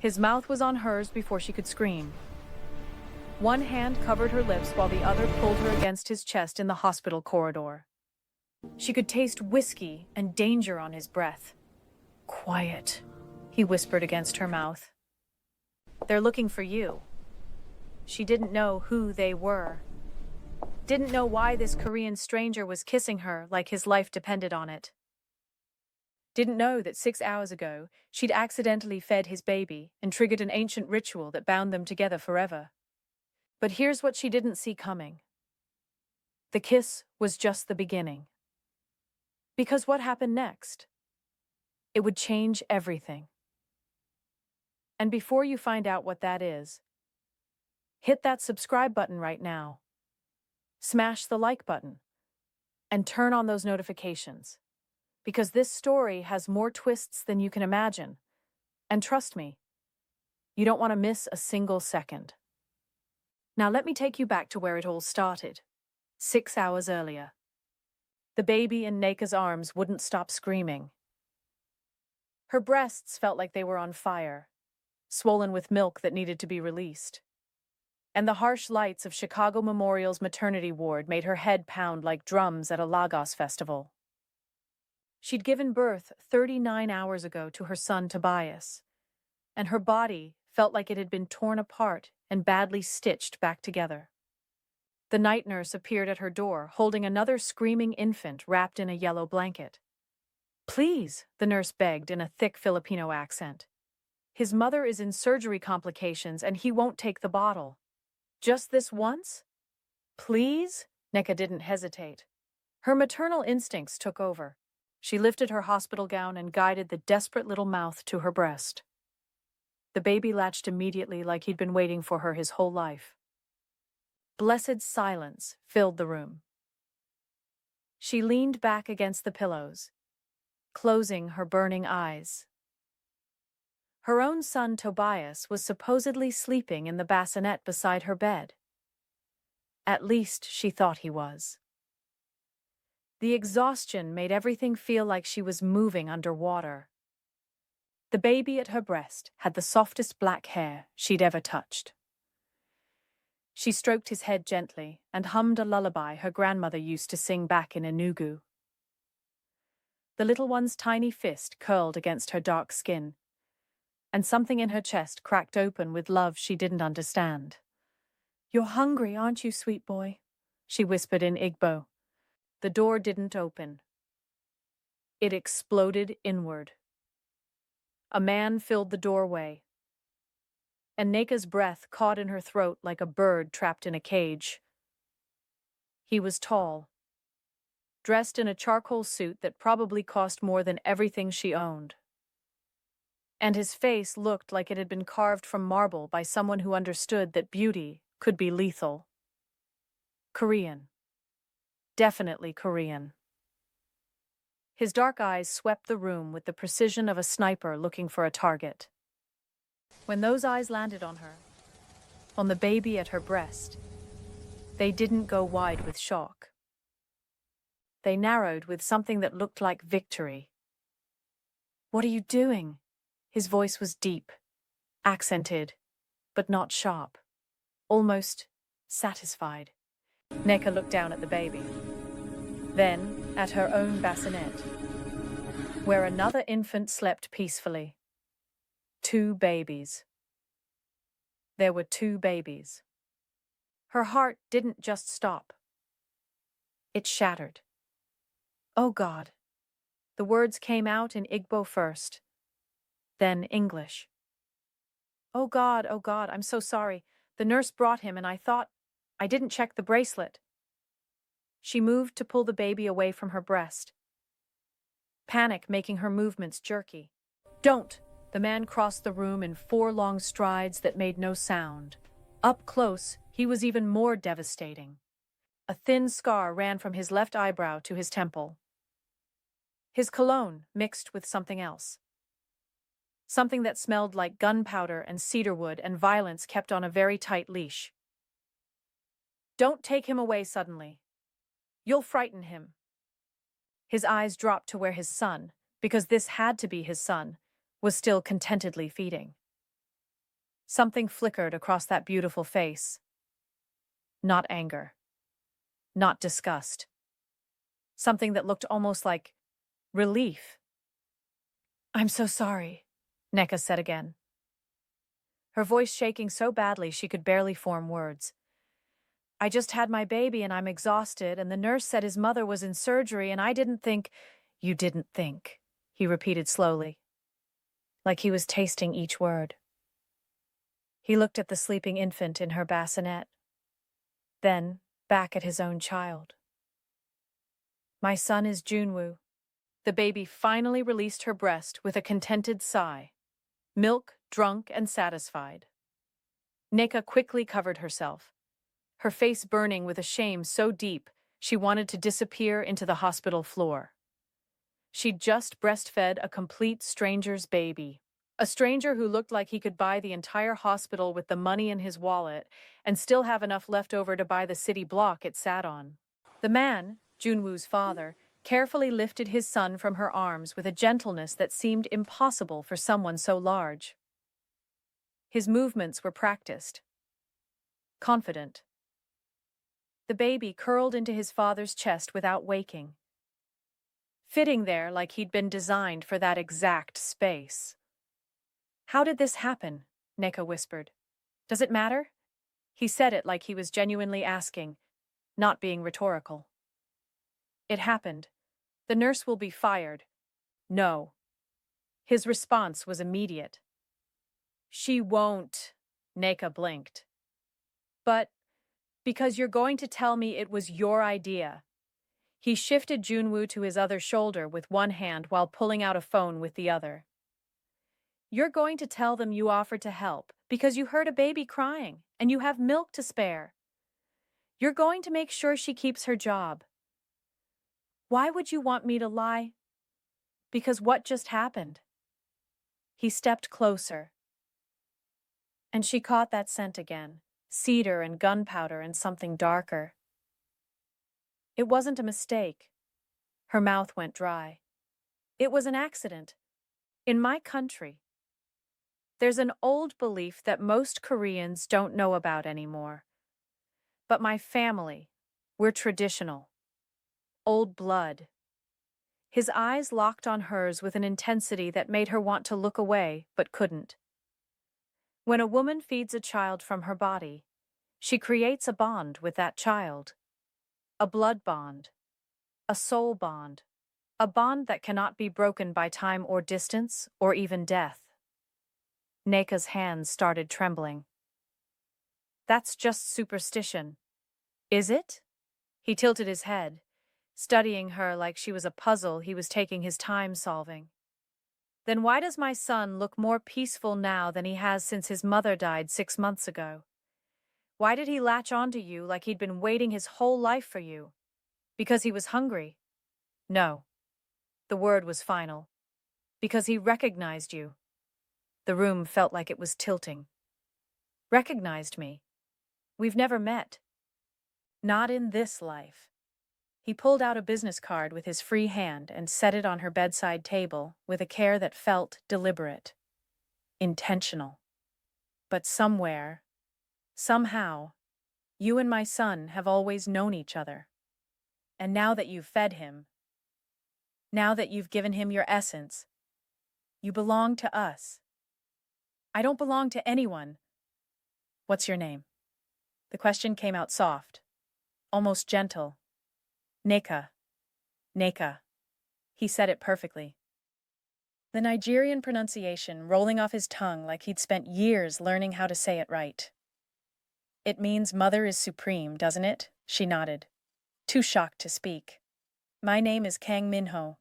His mouth was on hers before she could scream. One hand covered her lips while the other pulled her against his chest in the hospital corridor. She could taste whiskey and danger on his breath. "Quiet," he whispered against her mouth. "They're looking for you." She didn't know who they were. Didn't know why this Korean stranger was kissing her like his life depended on it. Didn't know that 6 hours ago she'd accidentally fed his baby and triggered an ancient ritual that bound them together forever. But here's what she didn't see coming. The kiss was just the beginning. Because what happened next? It would change everything. And before you find out what that is, hit that subscribe button right now. Smash the like button. And turn on those notifications. Because this story has more twists than you can imagine. And trust me, you don't want to miss a single second. Now let me take you back to where it all started, 6 hours earlier. The baby in Nneka's arms wouldn't stop screaming. Her breasts felt like they were on fire, swollen with milk that needed to be released. And the harsh lights of Chicago Memorial's maternity ward made her head pound like drums at a Lagos festival. She'd given birth 39 hours ago to her son Tobias, and her body felt like it had been torn apart and badly stitched back together. The night nurse appeared at her door, holding another screaming infant wrapped in a yellow blanket. "Please," the nurse begged in a thick Filipino accent. "His mother is in surgery complications and he won't take the bottle. Just this once? Please?" Nneka didn't hesitate. Her maternal instincts took over. She lifted her hospital gown and guided the desperate little mouth to her breast. The baby latched immediately like he'd been waiting for her his whole life. Blessed silence filled the room. She leaned back against the pillows, closing her burning eyes. Her own son Tobias was supposedly sleeping in the bassinet beside her bed. At least she thought he was. The exhaustion made everything feel like she was moving underwater. The baby at her breast had the softest black hair she'd ever touched. She stroked his head gently and hummed a lullaby her grandmother used to sing back in Enugu. The little one's tiny fist curled against her dark skin, and something in her chest cracked open with love she didn't understand. "You're hungry, aren't you, sweet boy?" she whispered in Igbo. The door didn't open. It exploded inward. A man filled the doorway, and Nneka's breath caught in her throat like a bird trapped in a cage. He was tall, dressed in a charcoal suit that probably cost more than everything she owned. And his face looked like it had been carved from marble by someone who understood that beauty could be lethal. Korean. Definitely Korean. His dark eyes swept the room with the precision of a sniper looking for a target. When those eyes landed on her, on the baby at her breast, they didn't go wide with shock. They narrowed with something that looked like victory. "What are you doing?" His voice was deep, accented, but not sharp, almost satisfied. Nneka looked down at the baby, then at her own bassinet, where another infant slept peacefully. 2 babies. There were 2 babies. Her heart didn't just stop. It shattered. "Oh God." The words came out in Igbo first, then English. Oh God, I'm so sorry. The nurse brought him and I thought I didn't check the bracelet." She moved to pull the baby away from her breast, panic making her movements jerky. "Don't!" The man crossed the room in 4 long strides that made no sound. Up close, he was even more devastating. A thin scar ran from his left eyebrow to his temple. His cologne mixed with something else. Something that smelled like gunpowder and cedarwood, and violence kept on a very tight leash. "Don't take him away suddenly. You'll frighten him." His eyes dropped to where his son, because this had to be his son, was still contentedly feeding. Something flickered across that beautiful face. Not anger. Not disgust. Something that looked almost like relief. "I'm so sorry," Nneka said again, her voice shaking so badly she could barely form words. "I just had my baby and I'm exhausted, and the nurse said his mother was in surgery and I didn't think—" "You didn't think," he repeated slowly, like he was tasting each word. He looked at the sleeping infant in her bassinet, then back at his own child. "My son is Junwoo." The baby finally released her breast with a contented sigh, milk drunk and satisfied. Nneka quickly covered herself, her face burning with a shame so deep she wanted to disappear into the hospital floor. She'd just breastfed a complete stranger's baby, a stranger who looked like he could buy the entire hospital with the money in his wallet and still have enough left over to buy the city block it sat on. The man, Junwoo's father, carefully lifted his son from her arms with a gentleness that seemed impossible for someone so large. His movements were practiced, confident. The baby curled into his father's chest without waking, fitting there like he'd been designed for that exact space. "How did this happen?" Nneka whispered. "Does it matter?" He said it like he was genuinely asking, not being rhetorical. "It happened. The nurse will be fired." "No." His response was immediate. "She won't," Nneka blinked. "But because you're going to tell me it was your idea." He shifted Junwoo to his other shoulder with one hand while pulling out a phone with the other. "You're going to tell them you offered to help because you heard a baby crying and you have milk to spare. You're going to make sure she keeps her job. Why would you want me to lie? Because what just happened?" He stepped closer, and she caught that scent again, cedar and gunpowder and something darker. It wasn't a mistake. Her mouth went dry. It was an accident. In my country, there's an old belief that most Koreans don't know about anymore. But my family, we're traditional. Old blood. His eyes locked on hers with an intensity that made her want to look away, but couldn't. When a woman feeds a child from her body, she creates a bond with that child. A blood bond. A soul bond. A bond that cannot be broken by time or distance, or even death. Nneka's hands started trembling. "That's just superstition." "Is it?" He tilted his head, studying her like she was a puzzle he was taking his time solving. "Then why does my son look more peaceful now than he has since his mother died 6 months ago? Why did he latch onto you like he'd been waiting his whole life for you? Because he was hungry?" "No." The word was final. "Because he recognized you." The room felt like it was tilting. "Recognized me? We've never met." "Not in this life." He pulled out a business card with his free hand and set it on her bedside table with a care that felt deliberate, intentional. "But somewhere, somehow, you and my son have always known each other. And now that you've fed him, now that you've given him your essence, you belong to us." "I don't belong to anyone." "What's your name?" The question came out soft, almost gentle. "Nneka." "Nneka." He said it perfectly, the Nigerian pronunciation rolling off his tongue like he'd spent years learning how to say it right. "It means mother is supreme, doesn't it?" She nodded, too shocked to speak. "My name is Kang Minho."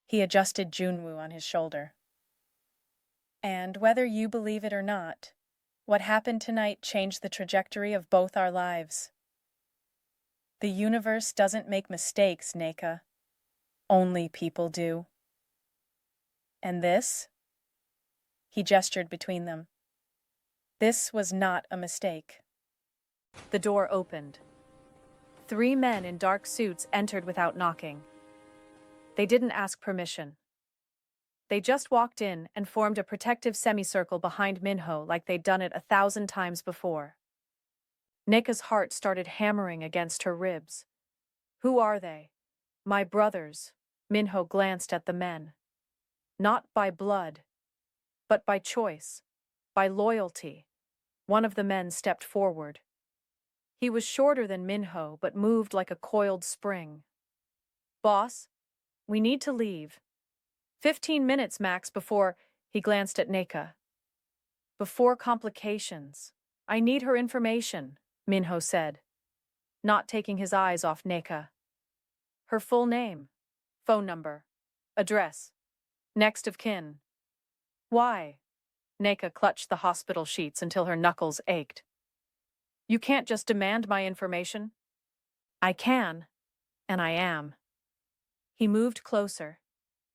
He adjusted Junwoo on his shoulder. "And whether you believe it or not, what happened tonight changed the trajectory of both our lives. The universe doesn't make mistakes, Nneka. Only people do. And this?" He gestured between them. "This was not a mistake." The door opened. 3 men in dark suits entered without knocking. They didn't ask permission. They just walked in and formed a protective semicircle behind Minho like they'd done it 1,000 times before. Nneka's heart started hammering against her ribs. Who are they? My brothers. Minho glanced at the men. Not by blood, but by choice, by loyalty. One of the men stepped forward. He was shorter than Minho, but moved like a coiled spring. Boss, we need to leave. 15 minutes max before, he glanced at Nneka. Before complications. I need her information, Minho said, not taking his eyes off Nneka. Her full name, phone number, address, next of kin. Why? Nneka clutched the hospital sheets until her knuckles ached. You can't just demand my information. I can, and I am. He moved closer,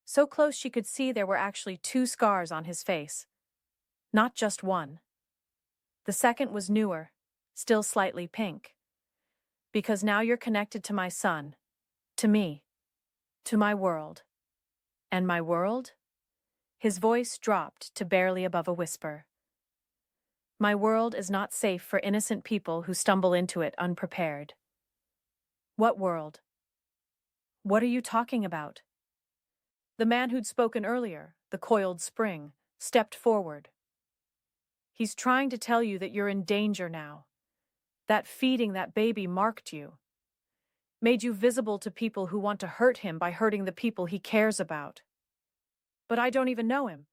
so close she could see there were actually 2 scars on his face. Not just one. The second was newer, still slightly pink. Because now you're connected to my son, to me, to my world. And my world? His voice dropped to barely above a whisper. My world is not safe for innocent people who stumble into it unprepared. What world? What are you talking about? The man who'd spoken earlier, the coiled spring, stepped forward. He's trying to tell you that you're in danger now. That feeding that baby marked you. Made you visible to people who want to hurt him by hurting the people he cares about. But I don't even know him.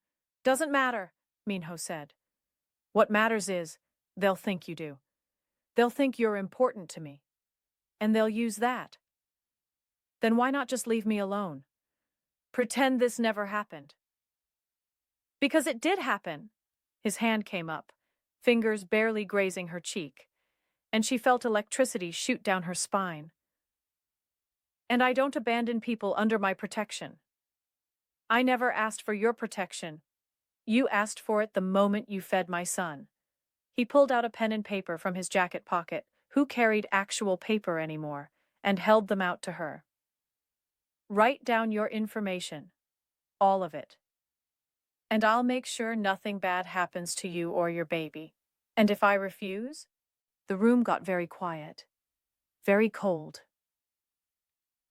Doesn't matter, Minho said. What matters is, they'll think you do. They'll think you're important to me. And they'll use that. Then why not just leave me alone? Pretend this never happened. Because it did happen. His hand came up, fingers barely grazing her cheek, and she felt electricity shoot down her spine. And I don't abandon people under my protection. I never asked for your protection. You asked for it the moment you fed my son. He pulled out a pen and paper from his jacket pocket. Who carried actual paper anymore? And held them out to her. Write down your information. All of it. And I'll make sure nothing bad happens to you or your baby. And if I refuse? The room got very quiet. Very cold.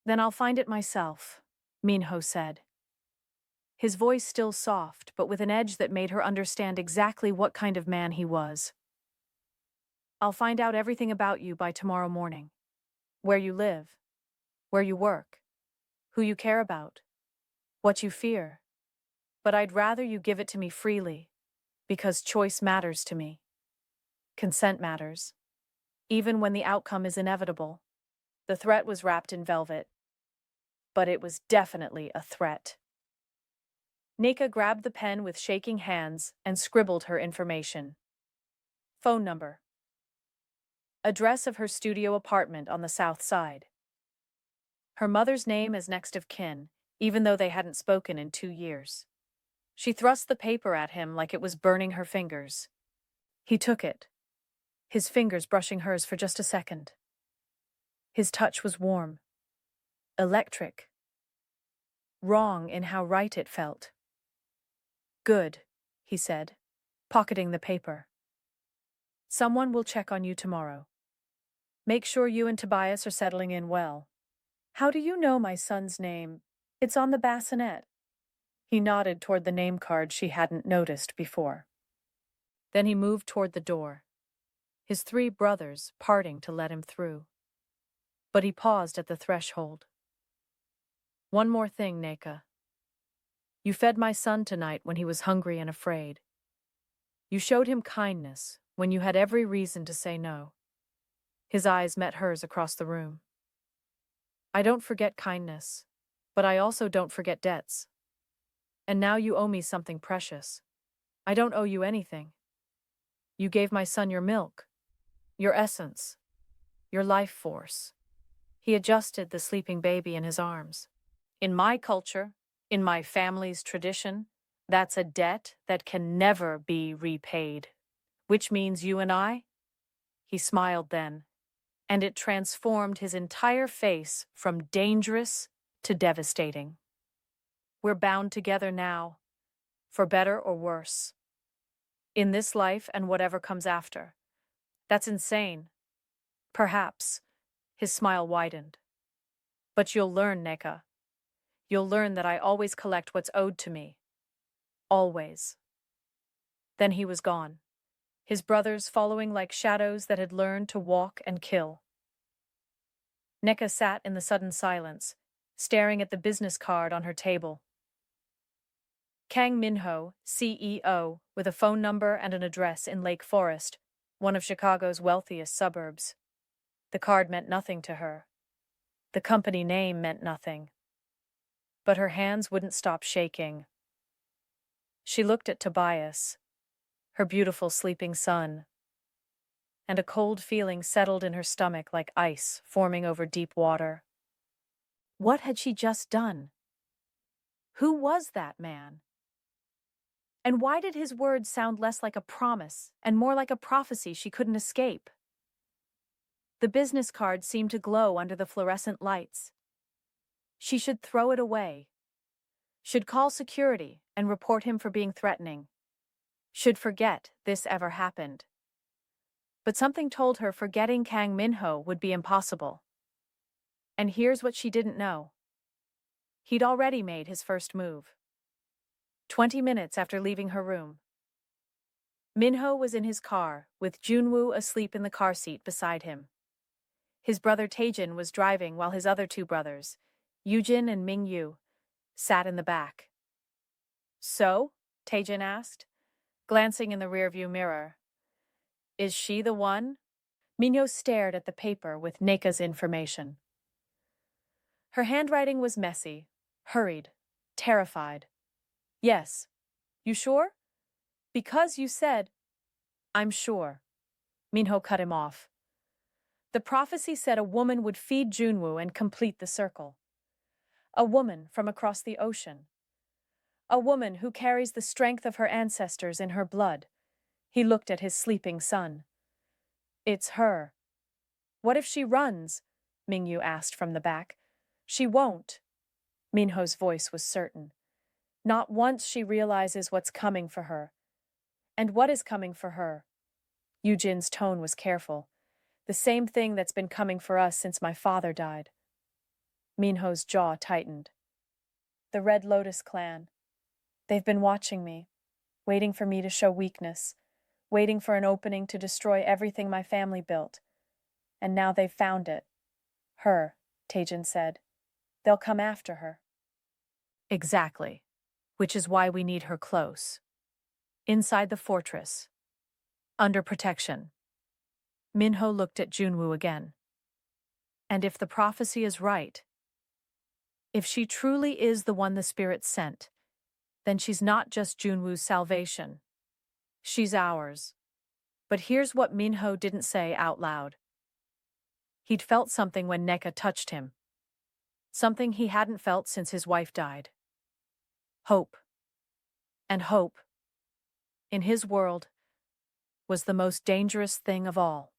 Then I'll find it myself, Minho said. His voice still soft, but with an edge that made her understand exactly what kind of man he was. I'll find out everything about you by tomorrow morning. Where you live, where you work, who you care about, what you fear. But I'd rather you give it to me freely, because choice matters to me. Consent matters, even when the outcome is inevitable. The threat was wrapped in velvet, but it was definitely a threat. Nneka grabbed the pen with shaking hands and scribbled her information. Phone number. Address of her studio apartment on the south side. Her mother's name as next of kin, even though they hadn't spoken in 2 years. She thrust the paper at him like it was burning her fingers. He took it, his fingers brushing hers for just a second. His touch was warm, electric, wrong in how right it felt. Good, he said, pocketing the paper. Someone will check on you tomorrow. Make sure you and Tobias are settling in well. How do you know my son's name? It's on the bassinet. He nodded toward the name card she hadn't noticed before. Then he moved toward the door, his 3 brothers parting to let him through. But he paused at the threshold. One more thing, Nneka. You fed my son tonight when he was hungry and afraid. You showed him kindness when you had every reason to say no. His eyes met hers across the room. I don't forget kindness, but I also don't forget debts. And now you owe me something precious. I don't owe you anything. You gave my son your milk, your essence, your life force. He adjusted the sleeping baby in his arms. In my culture, in my family's tradition, that's a debt that can never be repaid. Which means you and I? He smiled then, and it transformed his entire face from dangerous to devastating. We're bound together now, for better or worse. In this life and whatever comes after. That's insane. Perhaps. His smile widened. But you'll learn, Nneka. You'll learn that I always collect what's owed to me. Always. Then he was gone, his brothers following like shadows that had learned to walk and kill. Nneka sat in the sudden silence, staring at the business card on her table. Kang Minho, CEO, with a phone number and an address in Lake Forest, one of Chicago's wealthiest suburbs. The card meant nothing to her. The company name meant nothing. But her hands wouldn't stop shaking. She looked at Tobias, her beautiful sleeping son, and a cold feeling settled in her stomach like ice forming over deep water. What had she just done? Who was that man? And why did his words sound less like a promise and more like a prophecy she couldn't escape? The business card seemed to glow under the fluorescent lights. She should throw it away. Should call security and report him for being threatening. Should forget this ever happened. But something told her forgetting Kang Minho would be impossible. And here's what she didn't know. He'd already made his first move. 20 minutes after leaving her room. Minho was in his car, with Junwoo asleep in the car seat beside him. His brother Taejin was driving while his other two brothers, Yujin and Mingyu, sat in the back. So? Taejin asked, glancing in the rearview mirror. Is she the one? Minho stared at the paper with Nneka's information. Her handwriting was messy, hurried, terrified. Yes. You sure? Because you said, I'm sure. Minho cut him off. The prophecy said a woman would feed Junwoo and complete the circle. A woman from across the ocean. A woman who carries the strength of her ancestors in her blood. He looked at his sleeping son. It's her. What if she runs? Mingyu asked from the back. She won't. Minho's voice was certain. Not once she realizes what's coming for her. And what is coming for her? Yujin's tone was careful. The same thing that's been coming for us since my father died. Minho's jaw tightened. The Red Lotus clan. They've been watching me, waiting for me to show weakness, waiting for an opening to destroy everything my family built. And now they've found it. Her, Taejin said. They'll come after her. Exactly. Which is why we need her close. Inside the fortress. Under protection. Minho looked at Junwoo again. And if the prophecy is right, if she truly is the one the spirits sent, then she's not just Junwoo's salvation. She's ours. But here's what Minho didn't say out loud. He'd felt something when Nneka touched him. Something he hadn't felt since his wife died. Hope. And hope, in his world, was the most dangerous thing of all.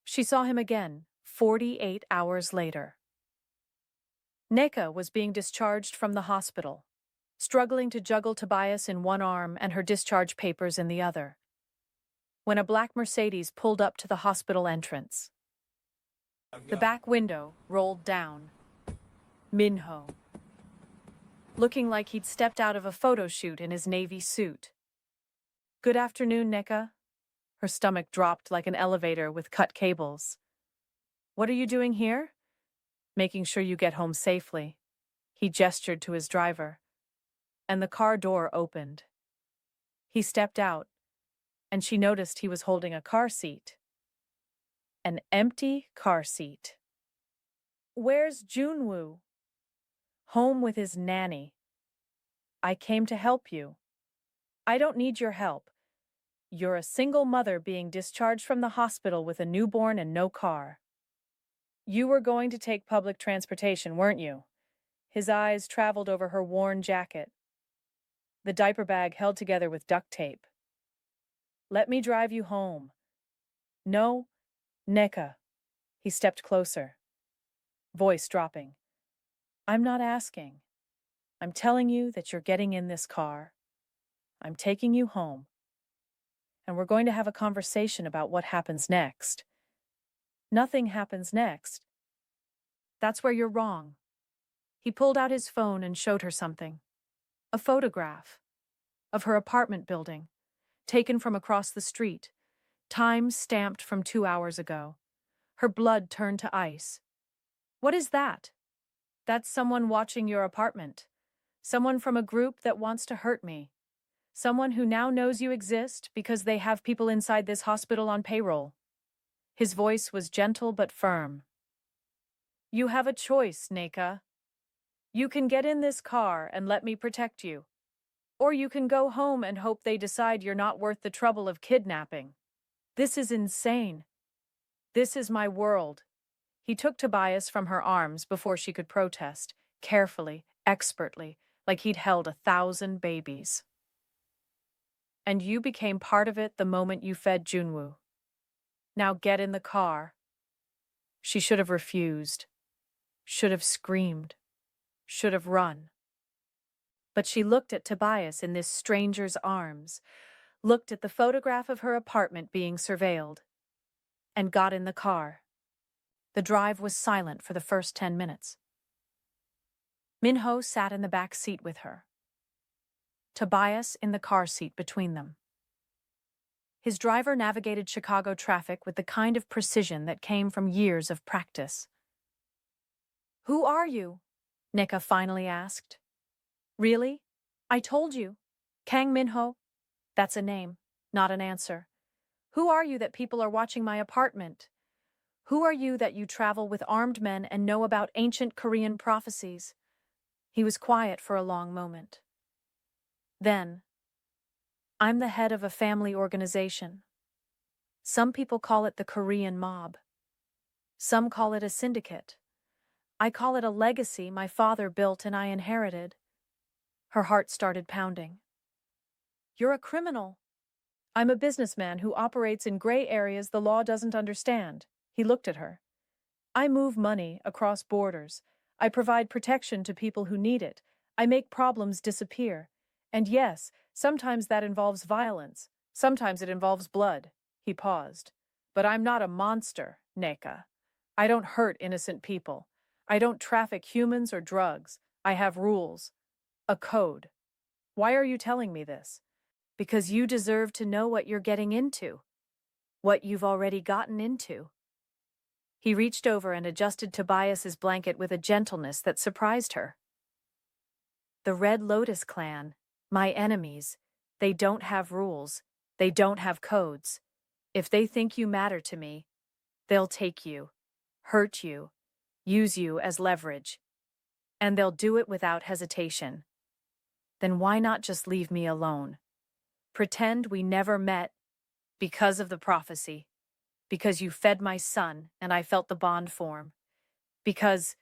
She saw him again, 48 hours later. Nneka was being discharged from the hospital, struggling to juggle Tobias in one arm and her discharge papers in the other, when a black Mercedes pulled up to the hospital entrance. The back window rolled down. Minho. Looking like he'd stepped out of a photo shoot in his navy suit. Good afternoon, Nneka. Her stomach dropped like an elevator with cut cables. What are you doing here? Making sure you get home safely. He gestured to his driver. And the car door opened. He stepped out, and she noticed he was holding a car seat. An empty car seat. Where's Junwoo? Home with his nanny. I came to help you. I don't need your help. You're a single mother being discharged from the hospital with a newborn and no car. You were going to take public transportation, weren't you? His eyes traveled over her worn jacket. The diaper bag held together with duct tape. Let me drive you home. No, Nneka. He stepped closer. Voice dropping. I'm not asking. I'm telling you that you're getting in this car. I'm taking you home. And we're going to have a conversation about what happens next. Nothing happens next. That's where you're wrong. He pulled out his phone and showed her something. A photograph of her apartment building, taken from across the street, time stamped from 2 hours ago. Her blood turned to ice. What is that? That's someone watching your apartment. Someone from a group that wants to hurt me. Someone who now knows you exist because they have people inside this hospital on payroll. His voice was gentle but firm. You have a choice, Nneka. You can get in this car and let me protect you. Or you can go home and hope they decide you're not worth the trouble of kidnapping. This is insane. This is my world. He took Tobias from her arms before she could protest, carefully, expertly, like he'd held 1,000 babies. And you became part of it the moment you fed Junwoo. Now get in the car. She should have refused, should have screamed, should have run. But she looked at Tobias in this stranger's arms, looked at the photograph of her apartment being surveilled, and got in the car. The drive was silent for the first 10 minutes. Minho sat in the back seat with her. Tobias in the car seat between them. His driver navigated Chicago traffic with the kind of precision that came from years of practice. Who are you? Nneka finally asked. Really? I told you. Kang Minho? That's a name, not an answer. Who are you that people are watching my apartment? Who are you that you travel with armed men and know about ancient Korean prophecies? He was quiet for a long moment. Then, I'm the head of a family organization. Some people call it the Korean mob. Some call it a syndicate. I call it a legacy my father built and I inherited. Her heart started pounding. You're a criminal. I'm a businessman who operates in gray areas the law doesn't understand. He looked at her. I move money across borders. I provide protection to people who need it. I make problems disappear. And yes, sometimes that involves violence. Sometimes it involves blood. He paused. But I'm not a monster, Nneka. I don't hurt innocent people. I don't traffic humans or drugs. I have rules. A code. Why are you telling me this? Because you deserve to know what you're getting into. What you've already gotten into. He reached over and adjusted Tobias's blanket with a gentleness that surprised her. The Red Lotus clan, my enemies, they don't have rules. They don't have codes. If they think you matter to me, they'll take you, hurt you, use you as leverage. And they'll do it without hesitation. Then why not just leave me alone? Pretend we never met because of the prophecy. Because you fed my son and I felt the bond form. Because...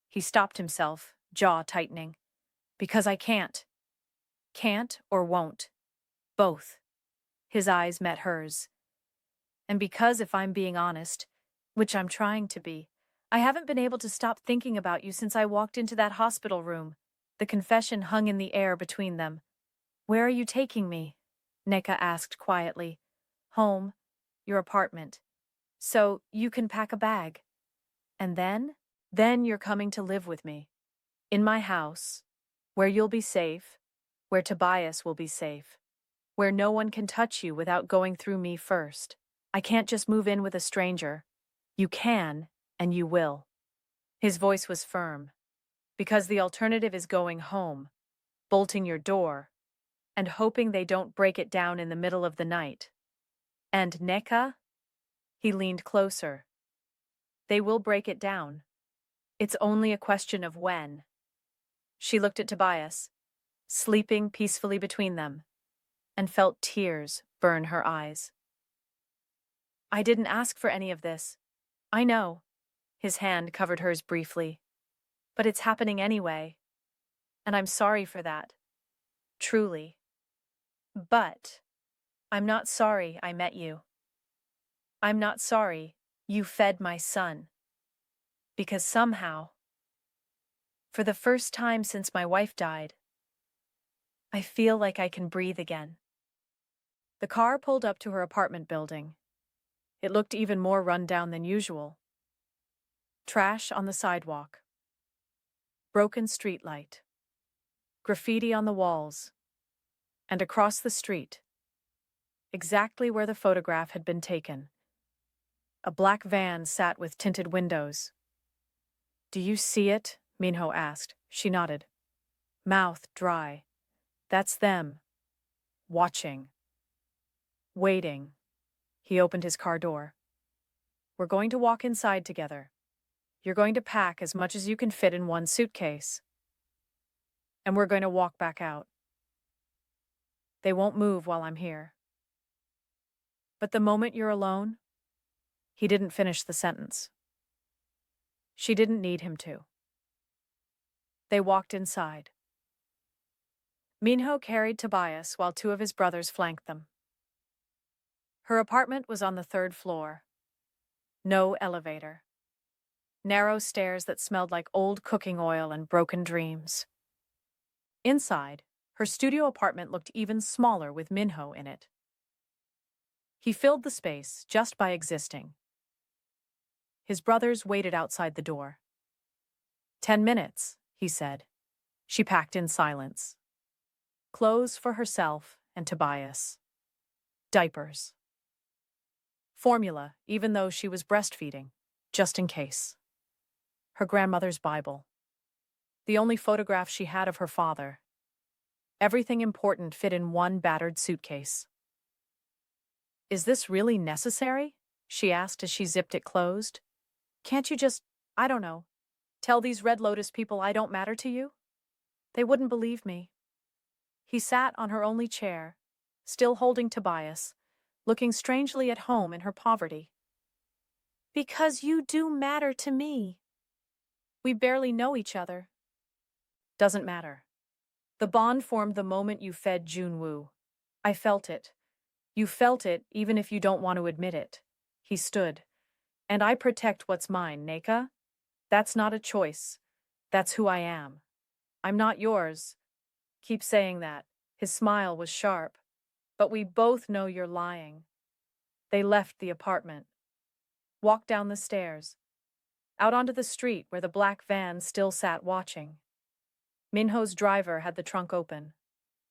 He stopped himself, jaw tightening. Because I can't. Can't or won't. Both. His eyes met hers. And because, if I'm being honest, which I'm trying to be, I haven't been able to stop thinking about you since I walked into that hospital room. The confession hung in the air between them. Where are you taking me? Nneka asked quietly. Home. Your apartment. So you can pack a bag. And then? Then you're coming to live with me. In my house. Where you'll be safe. Where Tobias will be safe. Where no one can touch you without going through me first. I can't just move in with a stranger. You can, and you will. His voice was firm. Because the alternative is going home, bolting your door, and hoping they don't break it down in the middle of the night. And Nneka? He leaned closer. They will break it down. It's only a question of when. She looked at Tobias, sleeping peacefully between them, and felt tears burn her eyes. I didn't ask for any of this. I know. His hand covered hers briefly. But it's happening anyway. And I'm sorry for that. Truly. But I'm not sorry I met you. I'm not sorry you fed my son. Because somehow, For the first time since my wife died, I feel like I can breathe again. The car pulled up to her apartment building. It looked even more run down than usual. Trash on the sidewalk. Broken streetlight. Graffiti on the walls. And across the street, exactly where the photograph had been taken, a black van sat with tinted windows. "Do you see it?" Minho asked. She nodded. Mouth dry. "That's them. Watching. Waiting." He opened his car door. "We're going to walk inside together. You're going to pack as much as you can fit in one suitcase. And we're going to walk back out. They won't move while I'm here. But the moment you're alone..." He didn't finish the sentence. She didn't need him to. They walked inside. Minho carried Tobias while two of his brothers flanked them. Her apartment was on the 3rd floor. No elevator. Narrow stairs that smelled like old cooking oil and broken dreams. Inside, her studio apartment looked even smaller with Minho in it. He filled the space just by existing. His brothers waited outside the door. 10 minutes, he said. She packed in silence. Clothes for herself and Tobias. Diapers. Formula, even though she was breastfeeding, just in case. Her grandmother's Bible. The only photograph she had of her father. Everything important fit in one battered suitcase. "Is this really necessary?" she asked as she zipped it closed. "Can't you just, I don't know, tell these Red Lotus people I don't matter to you? They wouldn't believe me." He sat on her only chair, still holding Tobias, looking strangely at home in her poverty. "Because you do matter to me. We barely know each other." "Doesn't matter. The bond formed the moment you fed Junwoo. I felt it. You felt it even if you don't want to admit it." He stood. "And I protect what's mine, Nneka. That's not a choice. That's who I am. I'm not yours. Keep saying that." His smile was sharp. "But we both know you're lying." They left the apartment. Walked down the stairs. Out onto the street where the black van still sat watching. Minho's driver had the trunk open.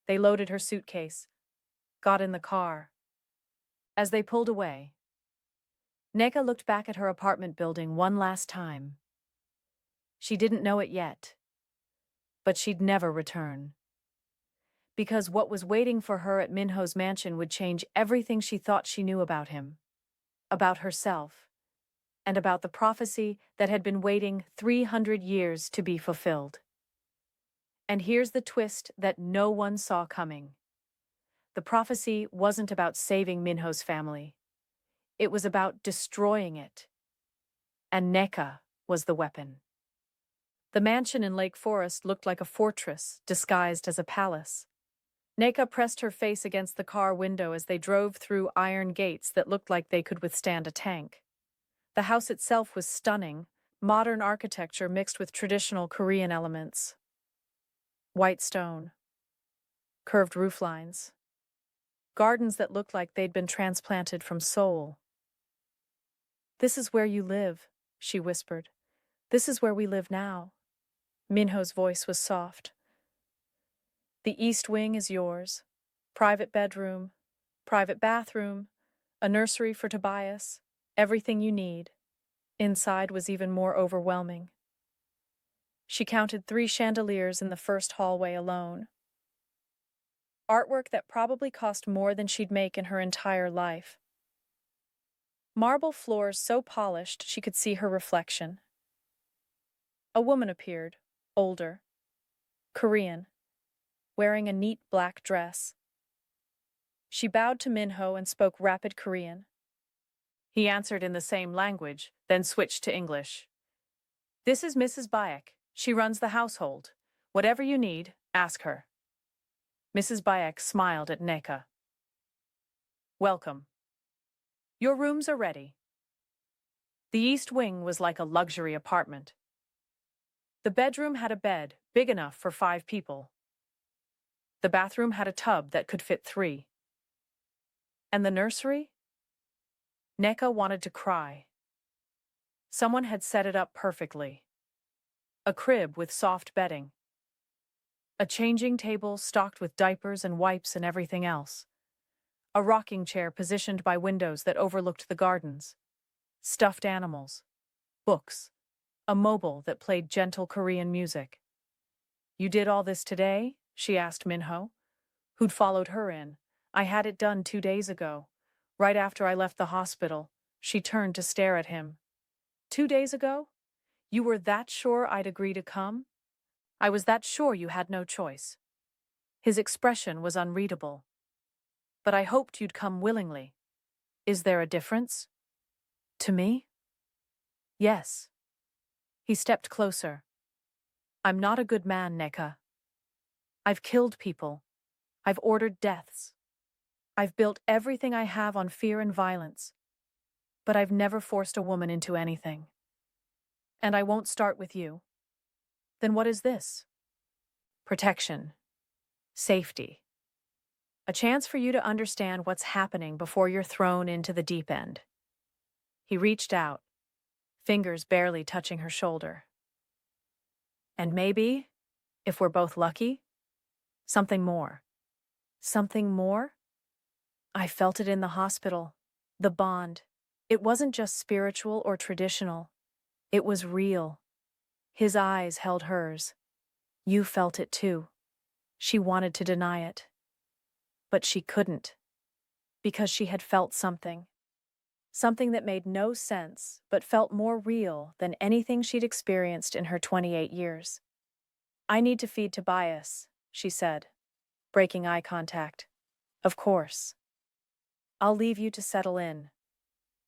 They loaded her suitcase. Got in the car. As they pulled away, Nneka looked back at her apartment building one last time. She didn't know it yet, but she'd never return. Because what was waiting for her at Minho's mansion would change everything she thought she knew about him, about herself, and about the prophecy that had been waiting 300 years to be fulfilled. And here's the twist that no one saw coming. The prophecy wasn't about saving Minho's family. It was about destroying it. And Nneka was the weapon. The mansion in Lake Forest looked like a fortress disguised as a palace. Nneka pressed her face against the car window as they drove through iron gates that looked like they could withstand a tank. The house itself was stunning, modern architecture mixed with traditional Korean elements. White stone. Curved roof lines. Gardens that looked like they'd been transplanted from Seoul. "This is where you live," she whispered. "This is where we live now." Minho's voice was soft. "The east wing is yours. Private bedroom, private bathroom, a nursery for Tobias, everything you need." Inside was even more overwhelming. She counted 3 chandeliers in the first hallway alone. Artwork that probably cost more than she'd make in her entire life. Marble floors so polished she could see her reflection. A woman appeared, older, Korean, wearing a neat black dress. She bowed to Minho and spoke rapid Korean. He answered in the same language, then switched to English. "This is Mrs. Bayek. She runs the household. Whatever you need, ask her." Mrs. Bayek smiled at Nneka. "Welcome. Your rooms are ready." The east wing was like a luxury apartment. The bedroom had a bed big enough for 5 people. The bathroom had a tub that could fit 3. And the nursery? Nneka wanted to cry. Someone had set it up perfectly. A crib with soft bedding. A changing table stocked with diapers and wipes and everything else. A rocking chair positioned by windows that overlooked the gardens. Stuffed animals. Books. A mobile that played gentle Korean music. "You did all this today?" she asked Minho, who'd followed her in. "I had it done 2 days ago. Right after I left the hospital." She turned to stare at him. "2 days ago? You were that sure I'd agree to come?" "I was that sure you had no choice." His expression was unreadable. "But I hoped you'd come willingly. Is there a difference?" "To me?" "Yes." He stepped closer. "I'm not a good man, Nneka. I've killed people. I've ordered deaths. I've built everything I have on fear and violence. But I've never forced a woman into anything. And I won't start with you. Then what is this?" "Protection. Safety. A chance for you to understand what's happening before you're thrown into the deep end." He reached out, fingers barely touching her shoulder. "And maybe, if we're both lucky, something more." "Something more?" "I felt it in the hospital. The bond. It wasn't just spiritual or traditional. It was real." His eyes held hers. "You felt it too." She wanted to deny it. But she couldn't. Because she had felt something. Something that made no sense, but felt more real than anything she'd experienced in her 28 years. "I need to feed Tobias," she said, breaking eye contact. "Of course. I'll leave you to settle in.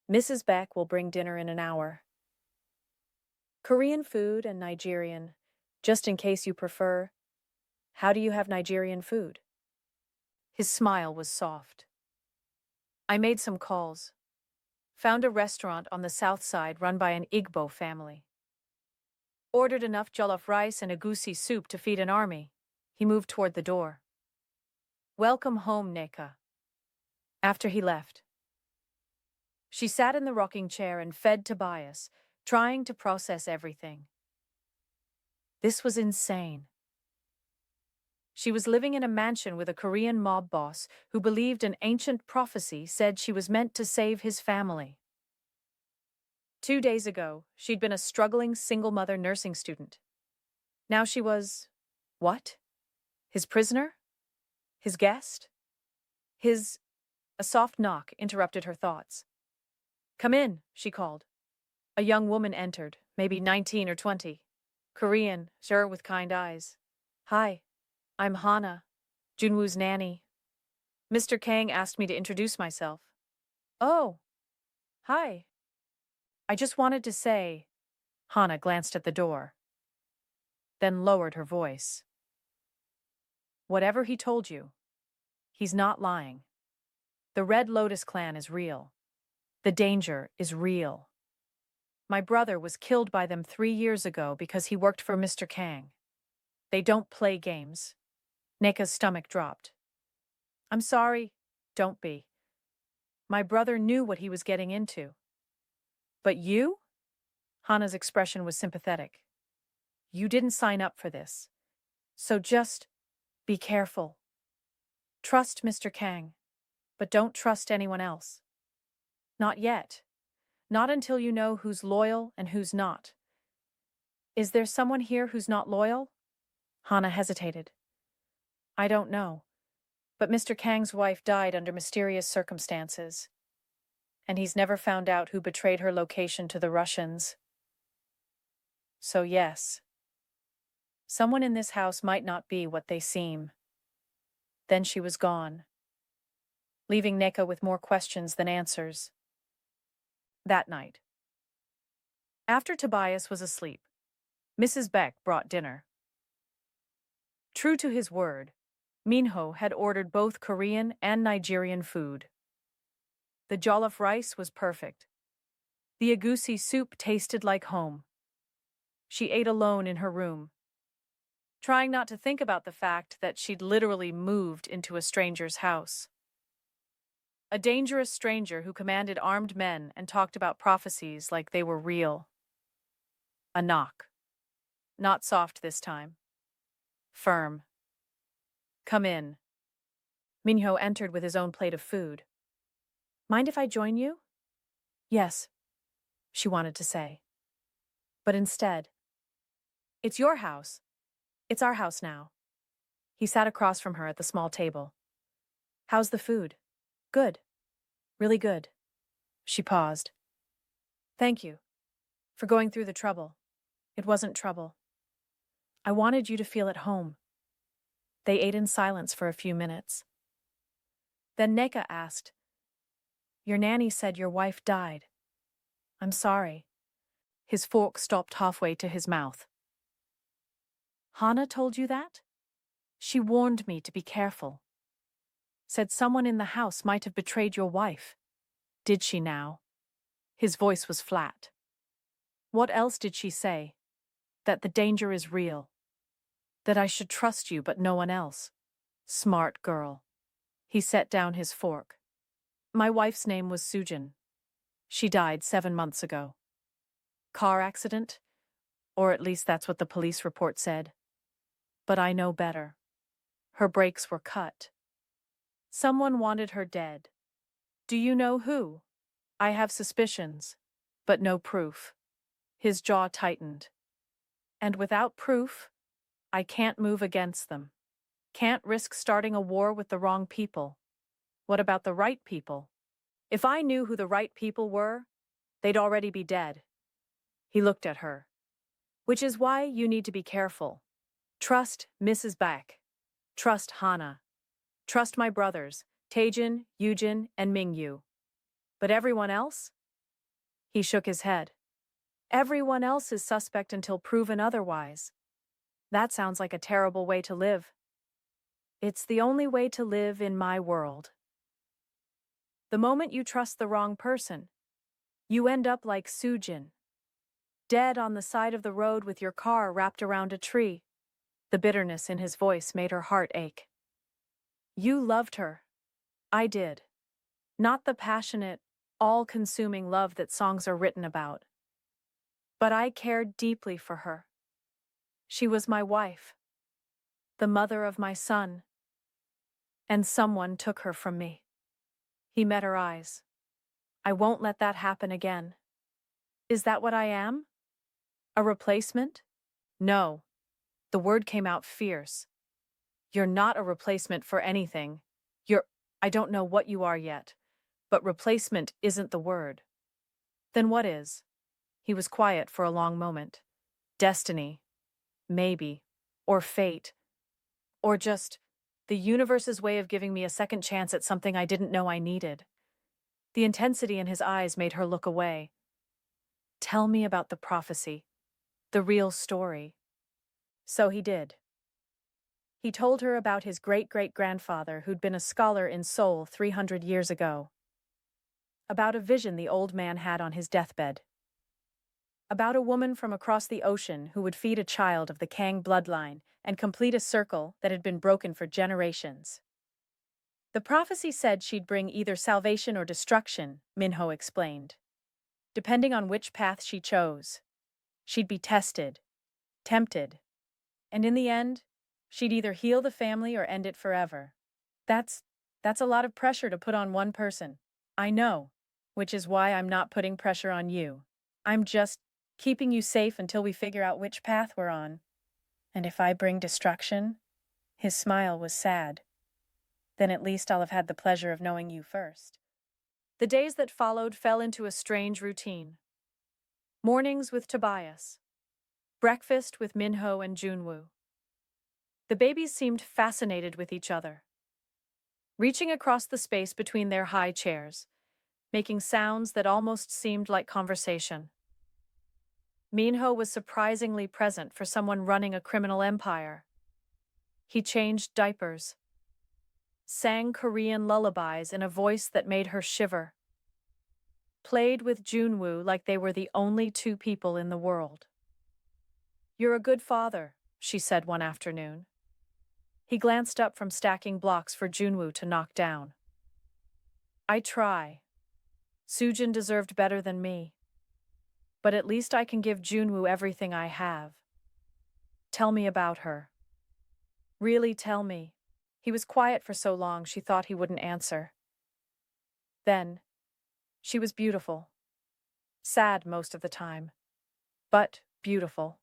Mrs. Beck will bring dinner in an hour. Korean food and Nigerian, just in case you prefer. How do you have Nigerian food?" His smile was soft. "I made some calls. Found a restaurant on the south side run by an Igbo family. Ordered enough jollof rice and egusi soup to feed an army." He moved toward the door. "Welcome home, Nneka." After he left, she sat in the rocking chair and fed Tobias, trying to process everything. This was insane. She was living in a mansion with a Korean mob boss who believed an ancient prophecy said she was meant to save his family. 2 days ago, she'd been a struggling single mother nursing student. Now she was, what? His prisoner? His guest? A soft knock interrupted her thoughts. "Come in," she called. A young woman entered, maybe 19 or 20. Korean, sure, with kind eyes. "Hi, I'm Hana, Junwoo's nanny. Mr. Kang asked me to introduce myself." "Oh, hi. I just wanted to say..." Hana glanced at the door, then lowered her voice. "Whatever he told you, he's not lying. The Red Lotus clan is real. The danger is real. My brother was killed by them 3 years ago because he worked for Mr. Kang. They don't play games." Nneka's stomach dropped. "I'm sorry, don't be. My brother knew what he was getting into." "But you?" Hana's expression was sympathetic. "You didn't sign up for this. So just be careful. Trust Mr. Kang, but don't trust anyone else. Not yet. Not until you know who's loyal and who's not." "Is there someone here who's not loyal?" Hana hesitated. "I don't know, but Mr. Kang's wife died under mysterious circumstances, and he's never found out who betrayed her location to the Russians. So yes, someone in this house might not be what they seem." Then she was gone, leaving Nneka with more questions than answers. That night, after Tobias was asleep, Mrs. Beck brought dinner. True to his word, Minho had ordered both Korean and Nigerian food. The jollof rice was perfect. The egusi soup tasted like home. She ate alone in her room, trying not to think about the fact that she'd literally moved into a stranger's house. A dangerous stranger who commanded armed men and talked about prophecies like they were real. A knock. Not soft this time. Firm. Come in. Minho entered with his own plate of food. Mind if I join you? Yes, she wanted to say. But instead, it's your house. It's our house now. He sat across from her at the small table. How's the food? Good. Really good. She paused. Thank you for going through the trouble. It wasn't trouble. I wanted you to feel at home. They ate in silence for a few minutes. Then Nneka asked, Your nanny said your wife died. I'm sorry. His fork stopped halfway to his mouth. Hana told you that? She warned me to be careful. Said someone in the house might have betrayed your wife. Did she now? His voice was flat. What else did she say? That the danger is real. That I should trust you but no one else. Smart girl. He set down his fork. My wife's name was Sujin. She died 7 months ago. Car accident? Or at least that's what the police report said. But I know better. Her brakes were cut. Someone wanted her dead. Do you know who? I have suspicions, but no proof. His jaw tightened. And without proof, I can't move against them. Can't risk starting a war with the wrong people. What about the right people? If I knew who the right people were, they'd already be dead. He looked at her. Which is why you need to be careful. Trust Mrs. Baek. Trust Hana. Trust my brothers, Taejin, Yujin, and Mingyu. But everyone else? He shook his head. Everyone else is suspect until proven otherwise. That sounds like a terrible way to live. It's the only way to live in my world. The moment you trust the wrong person, you end up like Sujin. Dead on the side of the road with your car wrapped around a tree. The bitterness in his voice made her heart ache. You loved her. I did. Not the passionate, all-consuming love that songs are written about. But I cared deeply for her. She was my wife, the mother of my son. And someone took her from me. He met her eyes. I won't let that happen again. Is that what I am? A replacement? No. The word came out fierce. You're not a replacement for anything. I don't know what you are yet, but replacement isn't the word. Then what is? He was quiet for a long moment. Destiny. Maybe. Or fate. Or just the universe's way of giving me a second chance at something I didn't know I needed. The intensity in his eyes made her look away. Tell me about the prophecy. The real story. So he did. He told her about his great-great-grandfather who'd been a scholar in Seoul 300 years ago. About a vision the old man had on his deathbed. About a woman from across the ocean who would feed a child of the Kang bloodline and complete a circle that had been broken for generations. The prophecy said she'd bring either salvation or destruction, Minho explained. Depending on which path she chose. She'd be tested, tempted, and in the end, she'd either heal the family or end it forever. That's a lot of pressure to put on one person. I know, which is why I'm not putting pressure on you. I'm just keeping you safe until we figure out which path we're on. And if I bring destruction, his smile was sad. Then at least I'll have had the pleasure of knowing you first. The days that followed fell into a strange routine. Mornings with Tobias. Breakfast with Minho and Junwoo. The babies seemed fascinated with each other, reaching across the space between their high chairs, making sounds that almost seemed like conversation. Minho was surprisingly present for someone running a criminal empire. He changed diapers, sang Korean lullabies in a voice that made her shiver, played with Junwoo like they were the only two people in the world. You're a good father, she said one afternoon. He glanced up from stacking blocks for Junwoo to knock down. I try. Sujin deserved better than me. But at least I can give Junwoo everything I have. Tell me about her. Really tell me. He was quiet for so long she thought he wouldn't answer. Then, she was beautiful. Sad most of the time, but beautiful.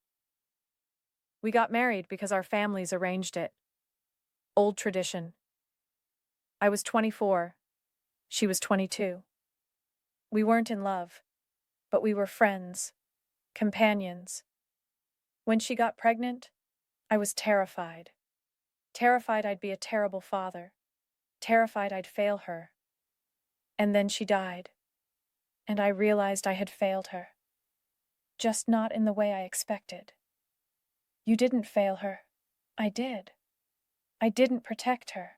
We got married because our families arranged it. Old tradition. I was 24. She was 22. We weren't in love, but we were friends, companions. When she got pregnant, I was terrified. Terrified I'd be a terrible father. Terrified I'd fail her. And then she died. And I realized I had failed her. Just not in the way I expected. You didn't fail her. I did. I didn't protect her.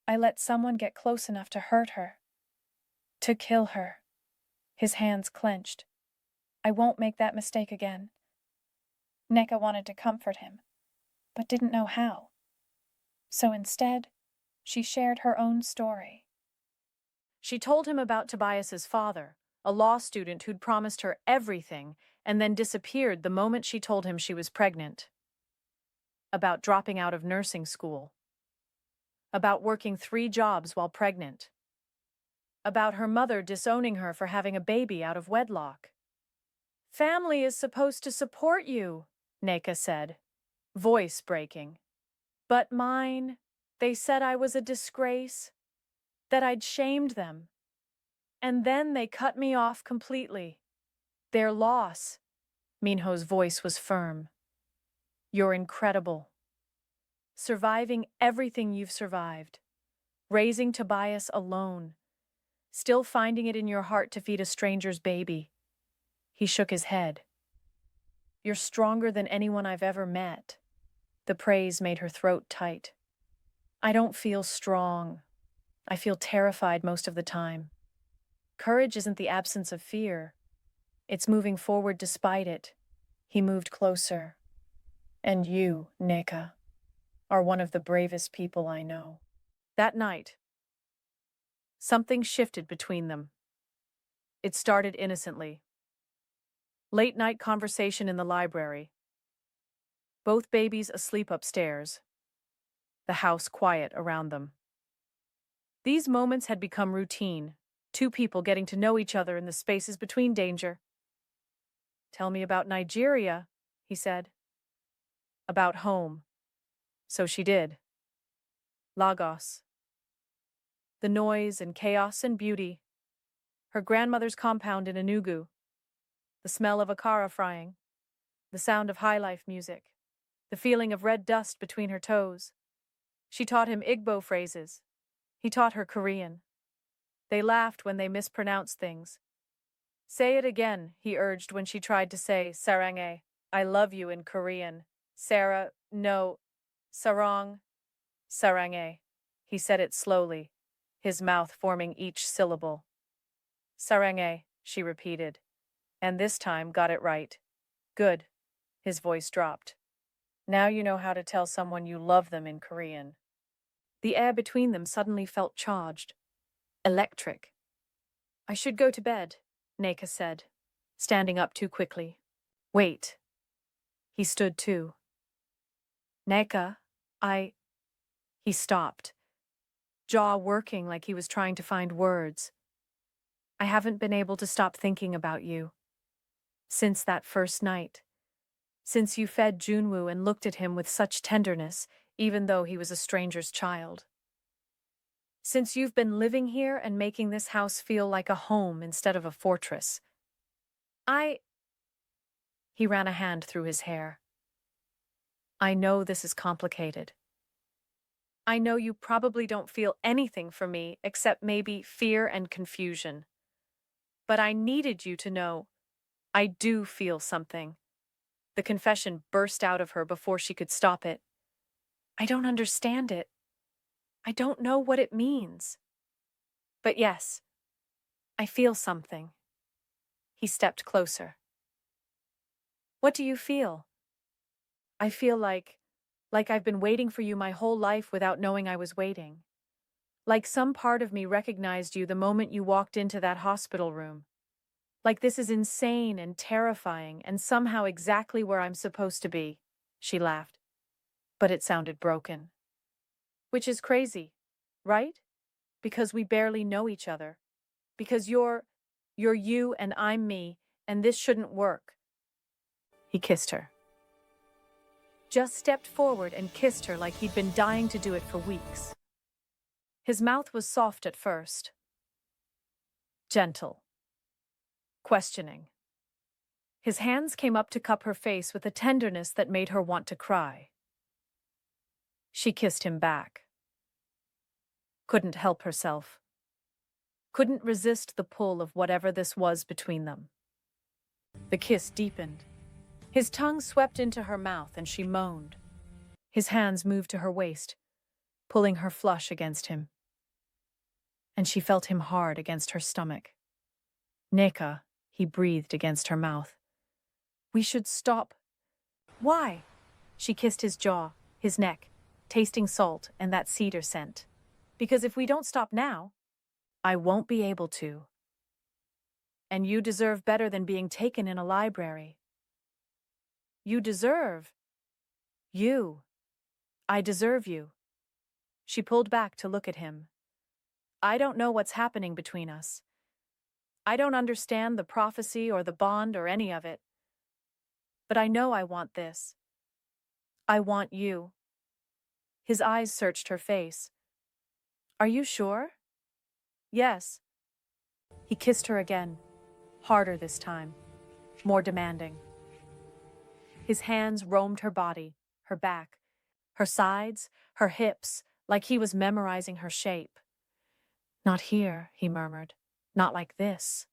I let someone get close enough to hurt her. To kill her. His hands clenched. I won't make that mistake again. Nneka wanted to comfort him, but didn't know how. So instead, she shared her own story. She told him about Tobias's father, a law student who'd promised her everything and then disappeared the moment she told him she was pregnant. About dropping out of nursing school. About working 3 jobs while pregnant. About her mother disowning her for having a baby out of wedlock. Family is supposed to support you, Nneka said, voice breaking. But mine, they said I was a disgrace, that I'd shamed them. And then they cut me off completely. Their loss. Minho's voice was firm. You're incredible. Surviving everything you've survived. Raising Tobias alone. Still finding it in your heart to feed a stranger's baby. He shook his head. You're stronger than anyone I've ever met. The praise made her throat tight. I don't feel strong. I feel terrified most of the time. Courage isn't the absence of fear. It's moving forward despite it. He moved closer. And you, Nneka, are one of the bravest people I know. That night, something shifted between them. It started innocently. Late-night conversation in the library. Both babies asleep upstairs. The house quiet around them. These moments had become routine, 2 people getting to know each other in the spaces between danger. Tell me about Nigeria, he said. About home. So she did. Lagos. The noise and chaos and beauty. Her grandmother's compound in Enugu. The smell of akara frying. The sound of high-life music. The feeling of red dust between her toes. She taught him Igbo phrases. He taught her Korean. They laughed when they mispronounced things. Say it again, he urged when she tried to say sarange, I love you in Korean. Sarah, no, sarong, sarange. He said it slowly, his mouth forming each syllable. Sarange, she repeated, and this time got it right. Good. His voice dropped. Now you know how to tell someone you love them in Korean. The air between them suddenly felt charged. Electric. I should go to bed, Nneka said, standing up too quickly. Wait. He stood too. Nneka, He stopped, jaw working like he was trying to find words. I haven't been able to stop thinking about you. Since that first night. Since you fed Junwoo and looked at him with such tenderness, even though he was a stranger's child. Since you've been living here and making this house feel like a home instead of a fortress. He ran a hand through his hair. I know this is complicated. I know you probably don't feel anything for me except maybe fear and confusion. But I needed you to know I do feel something. The confession burst out of her before she could stop it. I don't understand it. I don't know what it means. But yes, I feel something. He stepped closer. What do you feel? I feel like I've been waiting for you my whole life without knowing I was waiting. Like some part of me recognized you the moment you walked into that hospital room. Like this is insane and terrifying and somehow exactly where I'm supposed to be. She laughed, but it sounded broken. Which is crazy, right? Because we barely know each other. Because you're you and I'm me, and this shouldn't work. He kissed her. Just stepped forward and kissed her like he'd been dying to do it for weeks. His mouth was soft at first. Gentle. Questioning. His hands came up to cup her face with a tenderness that made her want to cry. She kissed him back. Couldn't help herself. Couldn't resist the pull of whatever this was between them. The kiss deepened. His tongue swept into her mouth and she moaned. His hands moved to her waist, pulling her flush against him. And she felt him hard against her stomach. Nneka, he breathed against her mouth. We should stop. Why? She kissed his jaw, his neck, tasting salt and that cedar scent. Because if we don't stop now, I won't be able to. And you deserve better than being taken in a library. You deserve. You. I deserve you. She pulled back to look at him. I don't know what's happening between us. I don't understand the prophecy or the bond or any of it. But I know I want this. I want you. His eyes searched her face. Are you sure? Yes. He kissed her again, harder this time, more demanding. His hands roamed her body, her back, her sides, her hips, like he was memorizing her shape. Not here, he murmured. Not like this.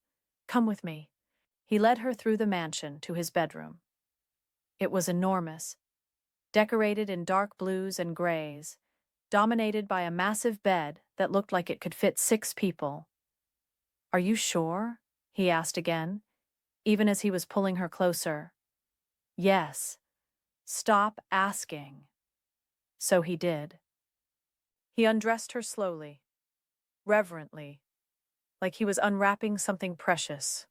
Come with me. He led her through the mansion to his bedroom. It was enormous, decorated in dark blues and grays, dominated by a massive bed that looked like it could fit 6 people. Are you sure? He asked again, even as he was pulling her closer. Yes. Stop asking. So he did. He undressed her slowly, reverently, like he was unwrapping something precious.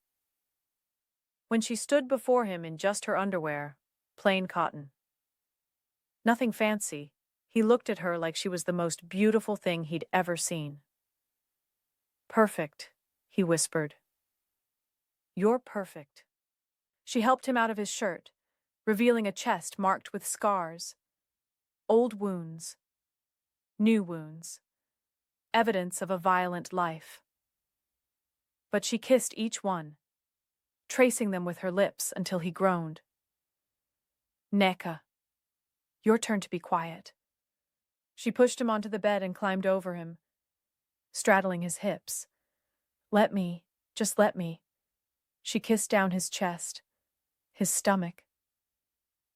When she stood before him in just her underwear, plain cotton, nothing fancy, he looked at her like she was the most beautiful thing he'd ever seen. Perfect, he whispered. You're perfect. She helped him out of his shirt, revealing a chest marked with scars. Old wounds. New wounds. Evidence of a violent life. But she kissed each one, tracing them with her lips until he groaned. Nneka, your turn to be quiet. She pushed him onto the bed and climbed over him, straddling his hips. Let me, just let me. She kissed down his chest, his stomach,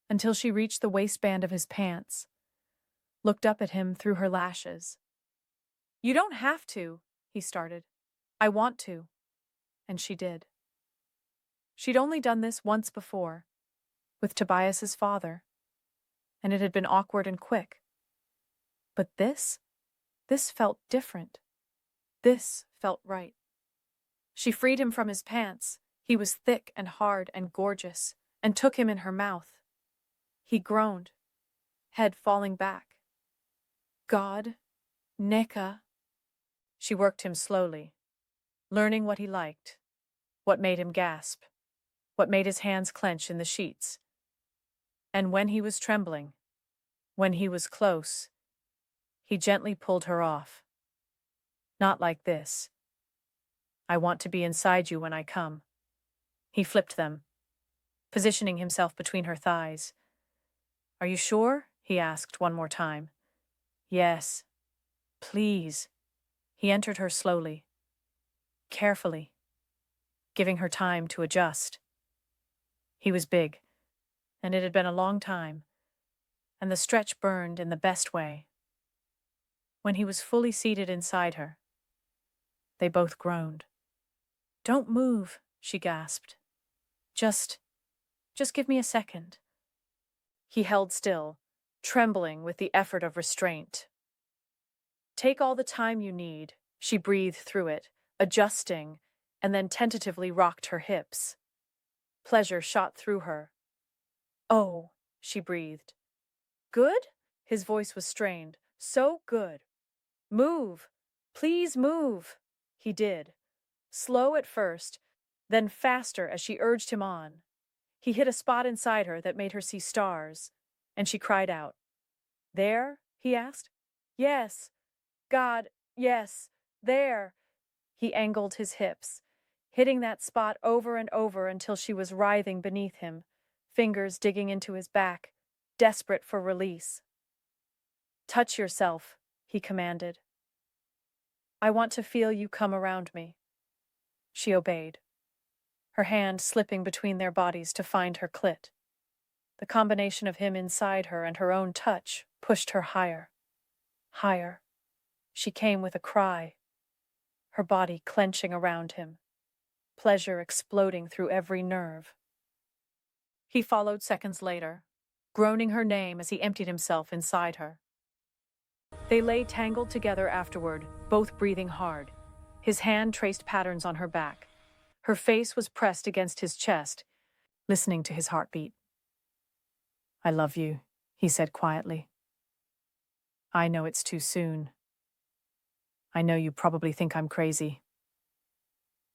until she reached the waistband of his pants, looked up at him through her lashes. You don't have to, he started. I want to. And she did. She'd only done this once before, with Tobias's father, and it had been awkward and quick. But this felt different. This felt right. She freed him from his pants. He was thick and hard and gorgeous, and took him in her mouth. He groaned, head falling back. God, Nneka. She worked him slowly, learning what he liked, what made him gasp, what made his hands clench in the sheets. And when he was trembling, when he was close, he gently pulled her off. Not like this. I want to be inside you when I come. He flipped them, positioning himself between her thighs. Are you sure? He asked one more time. Yes. Please. He entered her slowly, carefully, giving her time to adjust. He was big, and it had been a long time, and the stretch burned in the best way. When he was fully seated inside her, they both groaned. Don't move, she gasped. Just give me a second. He held still, trembling with the effort of restraint. Take all the time you need, she breathed through it, adjusting, and then tentatively rocked her hips. Pleasure shot through her. Oh, she breathed. Good? His voice was strained. So good. Move. Please move. He did. Slow at first, then faster as she urged him on. He hit a spot inside her that made her see stars, and she cried out. There? He asked. Yes. God, yes. There. He angled his hips, hitting that spot over and over until she was writhing beneath him, fingers digging into his back, desperate for release. Touch yourself, he commanded. I want to feel you come around me. She obeyed, her hand slipping between their bodies to find her clit. The combination of him inside her and her own touch pushed her higher. Higher. She came with a cry, her body clenching around him, pleasure exploding through every nerve. He followed seconds later, groaning her name as he emptied himself inside her. They lay tangled together afterward, both breathing hard. His hand traced patterns on her back. Her face was pressed against his chest, listening to his heartbeat. I love you, he said quietly. I know it's too soon. I know you probably think I'm crazy.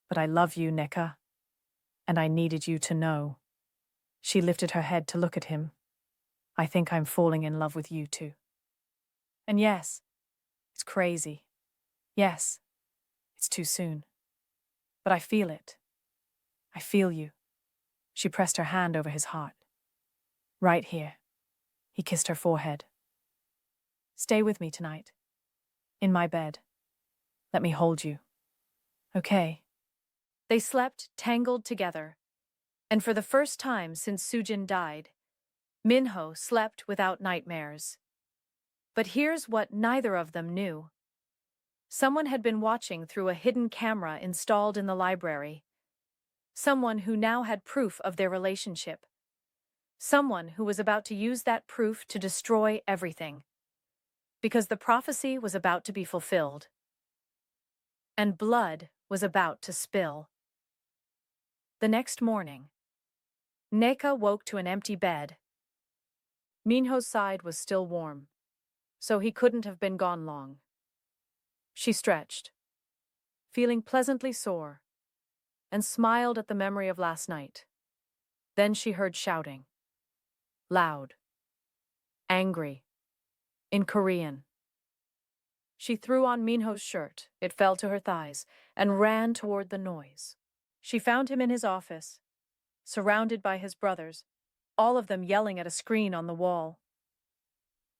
But I love you, Nneka, and I needed you to know. She lifted her head to look at him. I think I'm falling in love with you too. And yes, it's crazy. Yes, it's too soon. But I feel it. I feel you. She pressed her hand over his heart. Right here. He kissed her forehead. Stay with me tonight. In my bed. Let me hold you. Okay. They slept tangled together, and for the first time since Sujin died, Minho slept without nightmares. But here's what neither of them knew. Someone had been watching through a hidden camera installed in the library. Someone who now had proof of their relationship. Someone who was about to use that proof to destroy everything. Because the prophecy was about to be fulfilled. And blood was about to spill. The next morning, Nneka woke to an empty bed. Minho's side was still warm, so he couldn't have been gone long. She stretched, feeling pleasantly sore, and smiled at the memory of last night. Then she heard shouting. Loud. Angry. In Korean. She threw on Minho's shirt, it fell to her thighs, and ran toward the noise. She found him in his office, surrounded by his brothers, all of them yelling at a screen on the wall.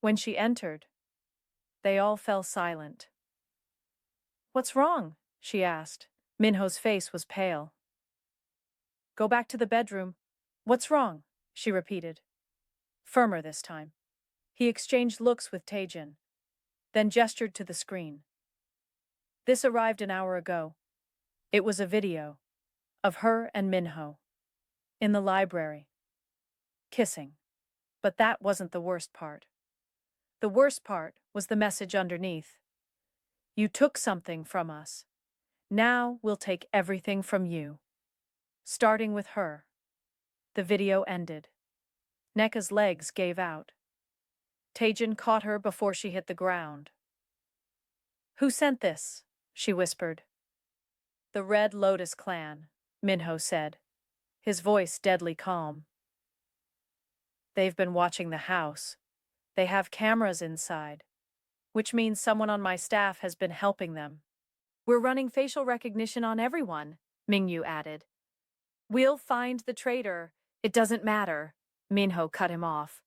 When she entered, they all fell silent. What's wrong? She asked. Minho's face was pale. Go back to the bedroom. What's wrong? She repeated. Firmer this time. He exchanged looks with Taejin, then gestured to the screen. This arrived an hour ago. It was a video of her and Minho in the library, kissing. But that wasn't the worst part. The worst part was the message underneath. You took something from us. Now we'll take everything from you. Starting with her. The video ended. Nneka's legs gave out. Taejin caught her before she hit the ground. Who sent this? She whispered. The Red Lotus clan, Minho said, his voice deadly calm. They've been watching the house. They have cameras inside, which means someone on my staff has been helping them. We're running facial recognition on everyone, Mingyu added. We'll find the traitor. It doesn't matter, Minho cut him off.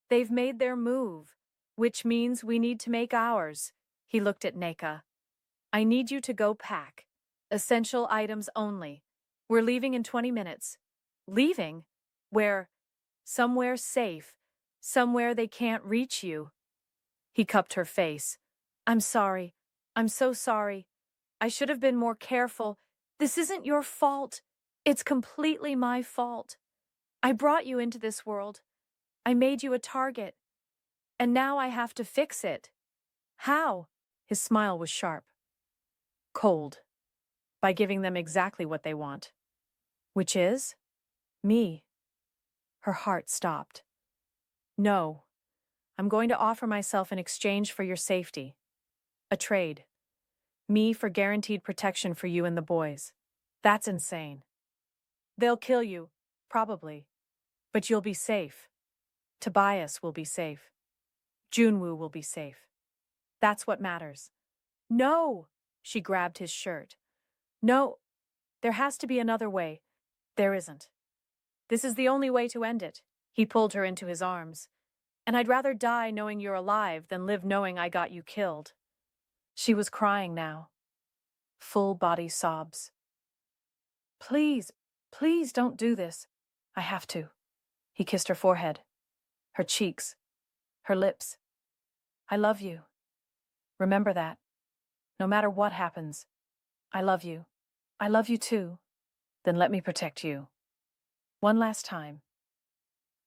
They've made their move, which means we need to make ours. He looked at Nneka. I need you to go pack. Essential items only. We're leaving in 20 minutes. Leaving? Where? Somewhere safe. Somewhere they can't reach you. He cupped her face. I'm sorry. I'm so sorry. I should have been more careful. This isn't your fault. It's completely my fault. I brought you into this world. I made you a target, and now I have to fix it. How? His smile was sharp. Cold. By giving them exactly what they want. Which is? Me. Her heart stopped. No. I'm going to offer myself in exchange for your safety. A trade. Me for guaranteed protection for you and the boys. That's insane. They'll kill you, probably. But you'll be safe. Tobias will be safe. Junwoo will be safe. That's what matters. No! She grabbed his shirt. No! There has to be another way. There isn't. This is the only way to end it. He pulled her into his arms. And I'd rather die knowing you're alive than live knowing I got you killed. She was crying now. Full body sobs. Please, please don't do this. I have to. He kissed her forehead, her cheeks, her lips. I love you. Remember that. No matter what happens, I love you. I love you too. Then let me protect you. One last time.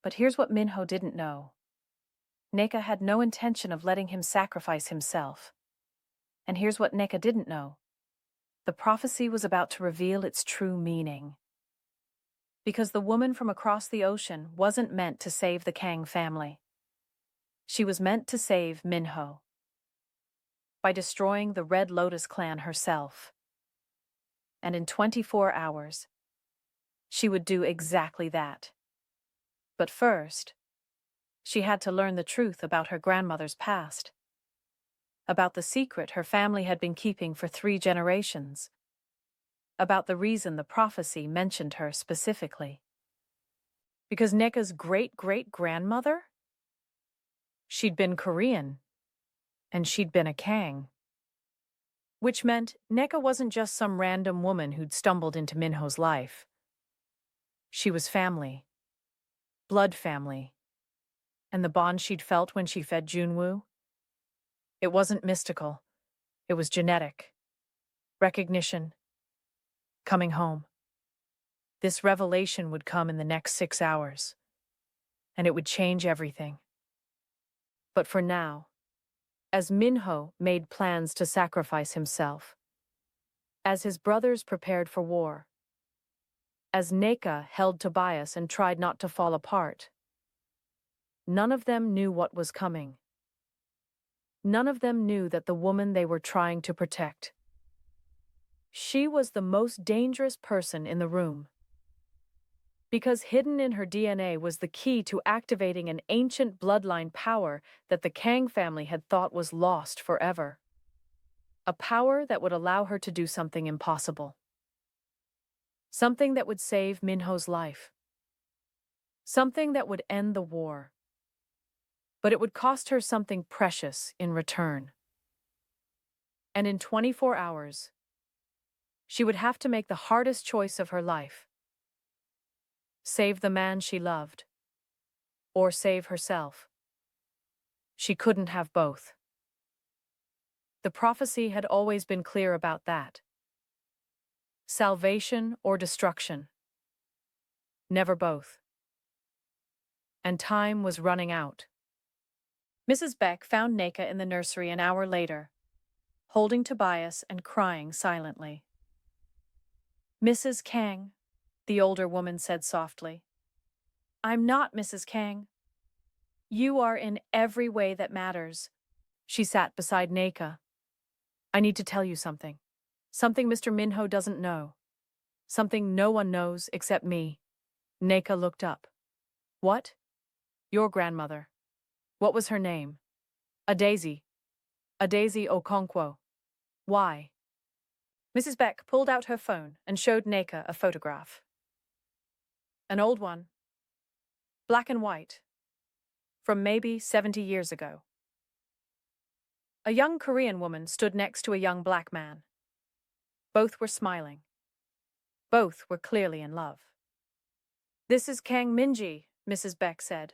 But here's what Minho didn't know. Nneka had no intention of letting him sacrifice himself. And here's what Nneka didn't know. The prophecy was about to reveal its true meaning. Because the woman from across the ocean wasn't meant to save the Kang family. She was meant to save Minho. By destroying the Red Lotus clan herself. And in 24 hours, she would do exactly that. But first, she had to learn the truth about her grandmother's past. About the secret her family had been keeping for 3 generations. About the reason the prophecy mentioned her specifically. Because Nneka's great-great-grandmother? She'd been Korean, and she'd been a Kang. Which meant Nneka wasn't just some random woman who'd stumbled into Minho's life. She was family. Blood family. And the bond she'd felt when she fed Junwoo? It wasn't mystical. It was genetic. Recognition. Coming home. This revelation would come in the next 6 hours. And it would change everything. But for now, as Minho made plans to sacrifice himself, as his brothers prepared for war, as Nneka held Tobias and tried not to fall apart, none of them knew what was coming. None of them knew that the woman they were trying to protect. She was the most dangerous person in the room. Because hidden in her DNA was the key to activating an ancient bloodline power that the Kang family had thought was lost forever. A power that would allow her to do something impossible. Something that would save Minho's life. Something that would end the war. But it would cost her something precious in return. And in 24 hours, she would have to make the hardest choice of her life. Save the man she loved. Or save herself. She couldn't have both. The prophecy had always been clear about that. Salvation or destruction. Never both. And time was running out. Mrs. Beck found Nneka in the nursery an hour later, holding Tobias and crying silently. Mrs. Kang, the older woman said softly. I'm not Mrs. Kang. You are in every way that matters. She sat beside Nneka. I need to tell you something. Something Mr. Minho doesn't know. Something no one knows except me. Nneka looked up. What? Your grandmother. What was her name? Adaisy. Adaisy Okonkwo. Why? Mrs. Beck pulled out her phone and showed Nneka a photograph. An old one. Black and white. From maybe 70 years ago. A young Korean woman stood next to a young black man. Both were smiling. Both were clearly in love. This is Kang Minji, Mrs. Beck said.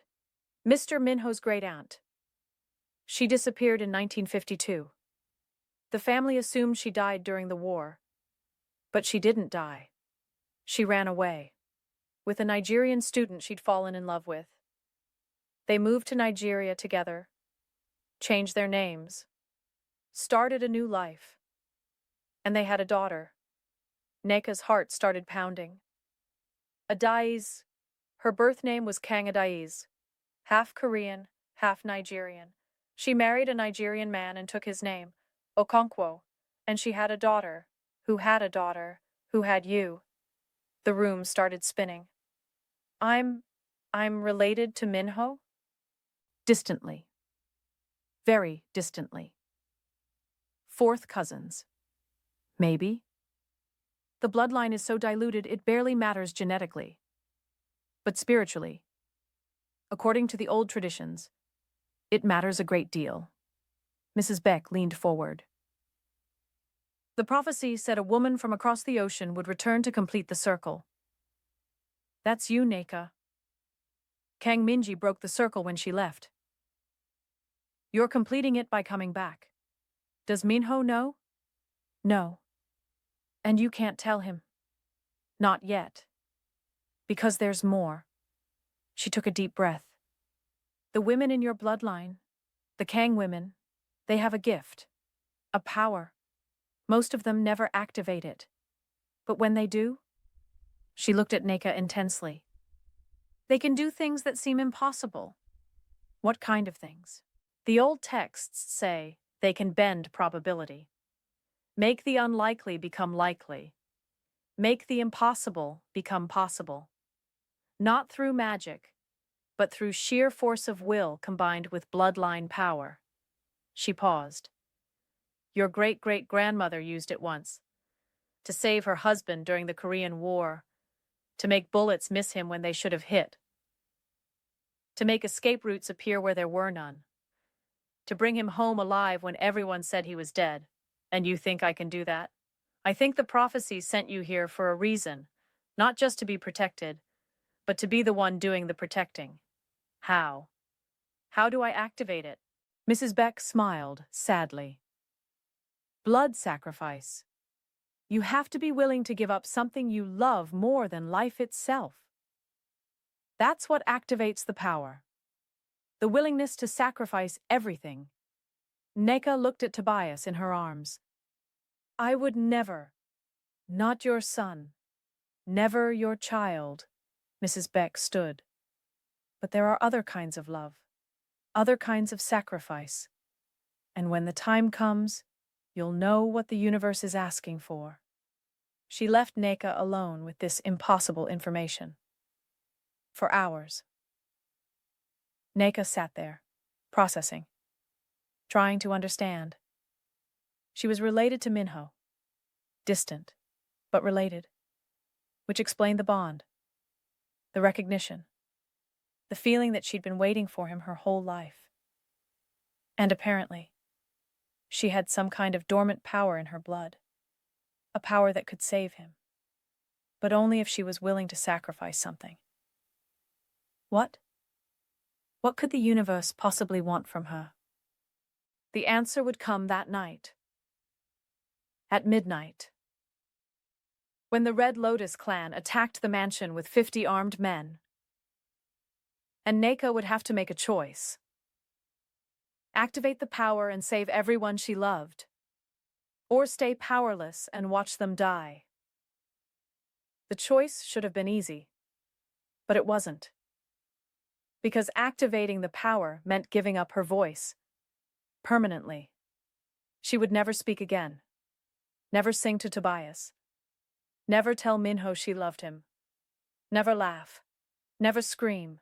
Mr. Minho's great-aunt. She disappeared in 1952. The family assumed she died during the war. But she didn't die. She ran away. With a Nigerian student she'd fallen in love with. They moved to Nigeria together, changed their names, started a new life. And they had a daughter. Nneka's heart started pounding. Adai's, her birth name was Kang Adai's, half Korean, half Nigerian. She married a Nigerian man and took his name, Okonkwo, and she had a daughter, who had a daughter, who had you. The room started spinning. I'm related to Minho? Distantly. Very distantly. Fourth cousins. Maybe. The bloodline is so diluted it barely matters genetically. But spiritually, according to the old traditions, it matters a great deal. Mrs. Beck leaned forward. The prophecy said a woman from across the ocean would return to complete the circle. That's you, Nneka. Kang Minji broke the circle when she left. You're completing it by coming back. Does Minho know? No. And you can't tell him. Not yet. Because there's more. She took a deep breath. The women in your bloodline, the Kang women, they have a gift. A power. Most of them never activate it. But when they do, she looked at Nneka intensely. They can do things that seem impossible. What kind of things? The old texts say they can bend probability. Make the unlikely become likely. Make the impossible become possible. Not through magic, but through sheer force of will combined with bloodline power. She paused. Your great-great-grandmother used it once. To save her husband during the Korean War. To make bullets miss him when they should have hit. To make escape routes appear where there were none. To bring him home alive when everyone said he was dead. And you think I can do that? I think the prophecy sent you here for a reason, not just to be protected, but to be the one doing the protecting. How? How do I activate it? Mrs. Beck smiled sadly. Blood sacrifice. You have to be willing to give up something you love more than life itself. That's what activates the power. The willingness to sacrifice everything. Nneka looked at Tobias in her arms. I would never. Not your son. Never your child. Mrs. Beck stood. But there are other kinds of love. Other kinds of sacrifice. And when the time comes, you'll know what the universe is asking for. She left Nneka alone with this impossible information. For hours. Nneka sat there, processing, trying to understand. She was related to Minho. Distant, but related. Which explained the bond. The recognition. The feeling that she'd been waiting for him her whole life. And apparently, she had some kind of dormant power in her blood. A power that could save him. But only if she was willing to sacrifice something. What? What could the universe possibly want from her? The answer would come that night. At midnight. When the Red Lotus clan attacked the mansion with 50 armed men. And Nneka would have to make a choice. Activate the power and save everyone she loved. Or stay powerless and watch them die. The choice should have been easy. But it wasn't. Because activating the power meant giving up her voice. Permanently. She would never speak again. Never sing to Tobias. Never tell Minho she loved him. Never laugh. Never scream.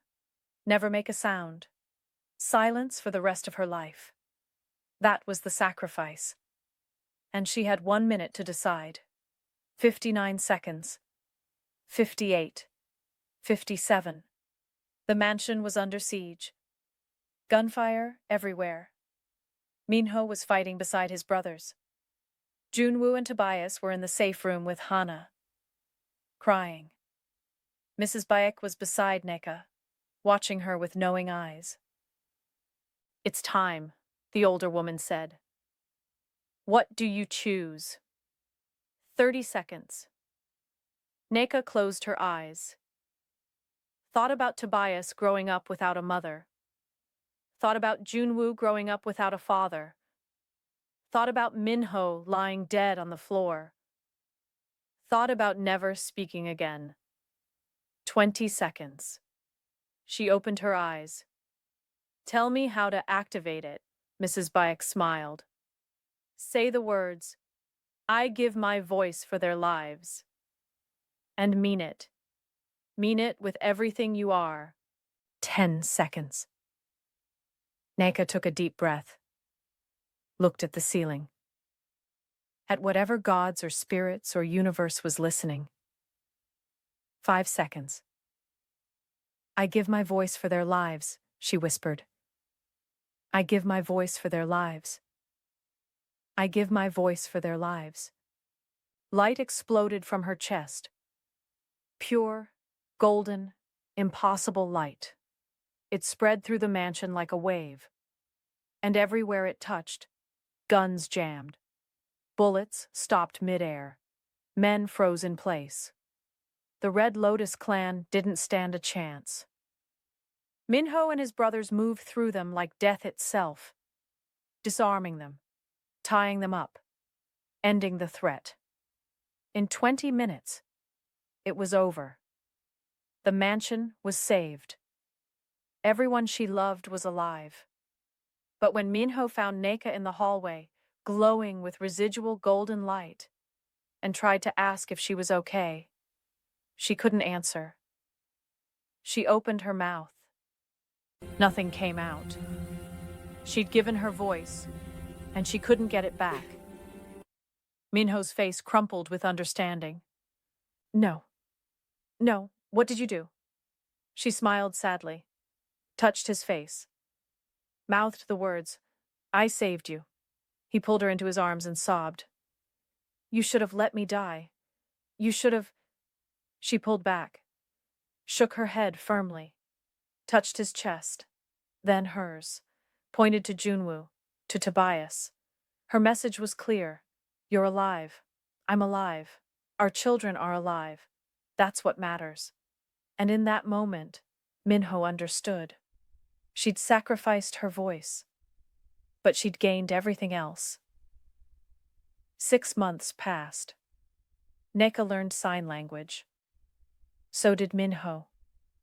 Never make a sound. Silence for the rest of her life. That was the sacrifice. And she had 1 minute to decide. 59 seconds. 58. 57. The mansion was under siege. Gunfire everywhere. Minho was fighting beside his brothers. Junwoo and Tobias were in the safe room with Hana. Crying. Mrs. Bayek was beside Nneka, watching her with knowing eyes. It's time, the older woman said. What do you choose? 30 seconds. Nneka closed her eyes. Thought about Tobias growing up without a mother, Thought about Junwoo growing up without a father. Thought about Minho lying dead on the floor. Thought about never speaking again. 20 seconds. She opened her eyes. Tell me how to activate it, Mrs. Bayek smiled. Say the words, I give my voice for their lives. And mean it. Mean it with everything you are. 10 seconds. Nneka took a deep breath. Looked at the ceiling. At whatever gods or spirits or universe was listening. 5 seconds. I give my voice for their lives, she whispered. I give my voice for their lives. I give my voice for their lives. Light exploded from her chest. Pure, golden, impossible light. It spread through the mansion like a wave. And everywhere it touched, guns jammed. Bullets stopped midair. Men froze in place. The Red Lotus clan didn't stand a chance. Minho and his brothers moved through them like death itself, disarming them, tying them up, ending the threat. In 20 minutes, it was over. The mansion was saved. Everyone she loved was alive. But when Minho found Nneka in the hallway, glowing with residual golden light, and tried to ask if she was okay, she couldn't answer. She opened her mouth. Nothing came out. She'd given her voice, and she couldn't get it back. Minho's face crumpled with understanding. No. No, what did you do? She smiled sadly, touched his face, mouthed the words, I saved you. He pulled her into his arms and sobbed. You should have let me die. You should have... She pulled back, shook her head firmly, touched his chest, then hers, pointed to Junwoo, to Tobias. Her message was clear. You're alive. I'm alive. Our children are alive. That's what matters. And in that moment, Minho understood. She'd sacrificed her voice, but she'd gained everything else. 6 months passed. Nneka learned sign language. So did Minho,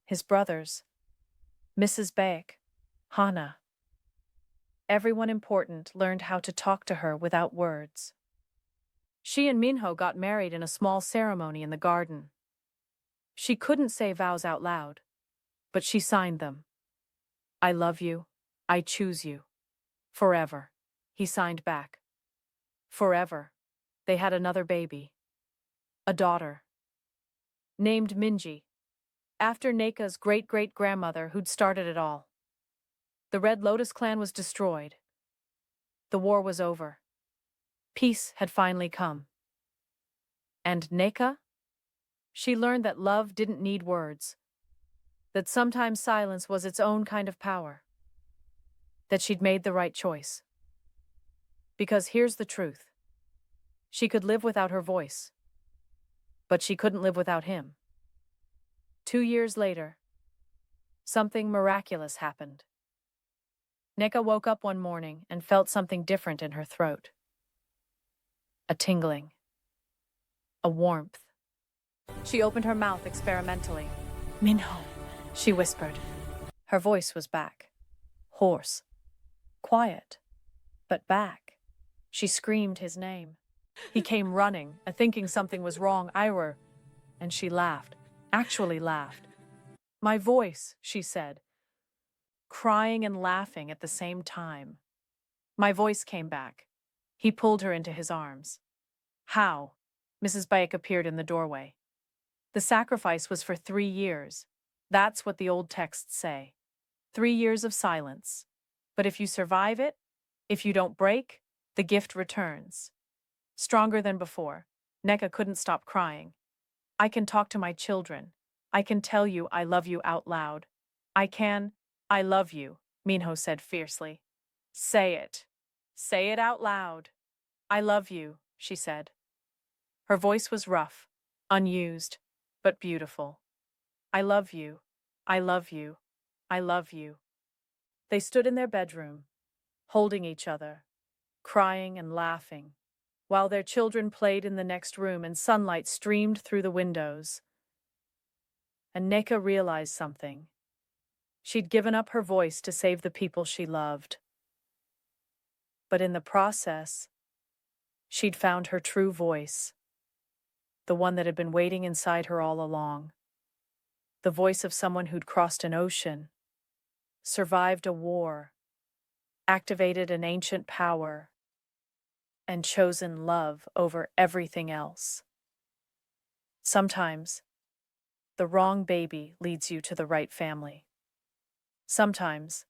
his brothers, Mrs. Bayek, Hana. Everyone important learned how to talk to her without words. She and Minho got married in a small ceremony in the garden. She couldn't say vows out loud, but she signed them. I love you. I choose you. Forever. He signed back. Forever. They had another baby. A daughter. Named Minji, after Nneka's great-great-grandmother who'd started it all. The Red Lotus clan was destroyed. The war was over. Peace had finally come. And Nneka? She learned that love didn't need words, that sometimes silence was its own kind of power, that she'd made the right choice. Because here's the truth. She could live without her voice, but she couldn't live without him. 2 years later, something miraculous happened. Nneka woke up one morning and felt something different in her throat. A tingling. A warmth. She opened her mouth experimentally. Minho, she whispered. Her voice was back. Hoarse. Quiet. But back. She screamed his name. He came running, thinking something was wrong. Ira. And she laughed. Actually laughed. My voice, she said. Crying and laughing at the same time. My voice came back. He pulled her into his arms. How? Mrs. Bayek appeared in the doorway. The sacrifice was for 3 years. That's what the old texts say. 3 years of silence. But if you survive it, if you don't break, the gift returns. Stronger than before, Nneka couldn't stop crying. I can talk to my children. I can tell you I love you out loud. I love you, Minho said fiercely. Say it. Say it out loud. I love you, she said. Her voice was rough, unused, but beautiful. I love you. I love you. I love you. They stood in their bedroom, holding each other, crying and laughing, while their children played in the next room and sunlight streamed through the windows. And Nneka realized something. She'd given up her voice to save the people she loved. But in the process, she'd found her true voice, the one that had been waiting inside her all along. The voice of someone who'd crossed an ocean, survived a war, activated an ancient power, and chosen love over everything else. Sometimes, the wrong baby leads you to the right family. Sometimes,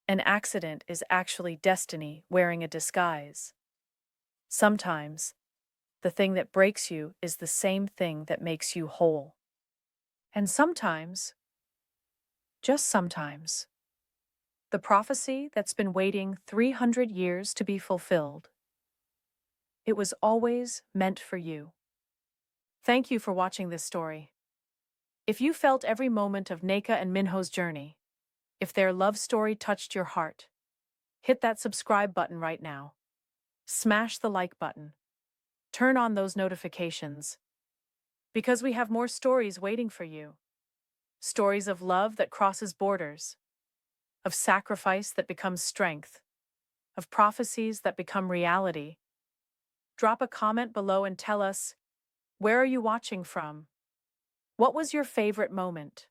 an accident is actually destiny wearing a disguise. Sometimes, the thing that breaks you is the same thing that makes you whole. And sometimes, just sometimes, the prophecy that's been waiting 300 years to be fulfilled, it was always meant for you. Thank you for watching this story. If you felt every moment of Nneka and Minho's journey, if their love story touched your heart, hit that subscribe button right now. Smash the like button. Turn on those notifications. Because we have more stories waiting for you. Stories of love that crosses borders, of sacrifice that becomes strength, of prophecies that become reality. Drop a comment below and tell us, where are you watching from? What was your favorite moment?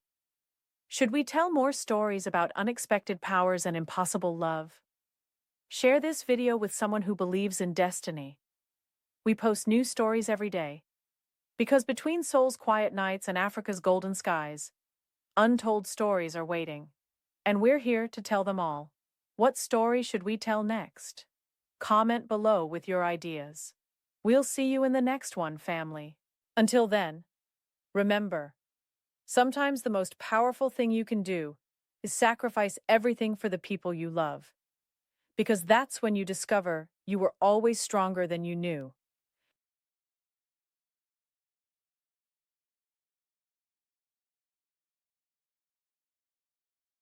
Should we tell more stories about unexpected powers and impossible love? Share this video with someone who believes in destiny. We post new stories every day. Because between Seoul's quiet nights and Africa's golden skies, untold stories are waiting. And we're here to tell them all. What story should we tell next? Comment below with your ideas. We'll see you in the next one, family. Until then, remember, sometimes the most powerful thing you can do is sacrifice everything for the people you love. Because that's when you discover you were always stronger than you knew.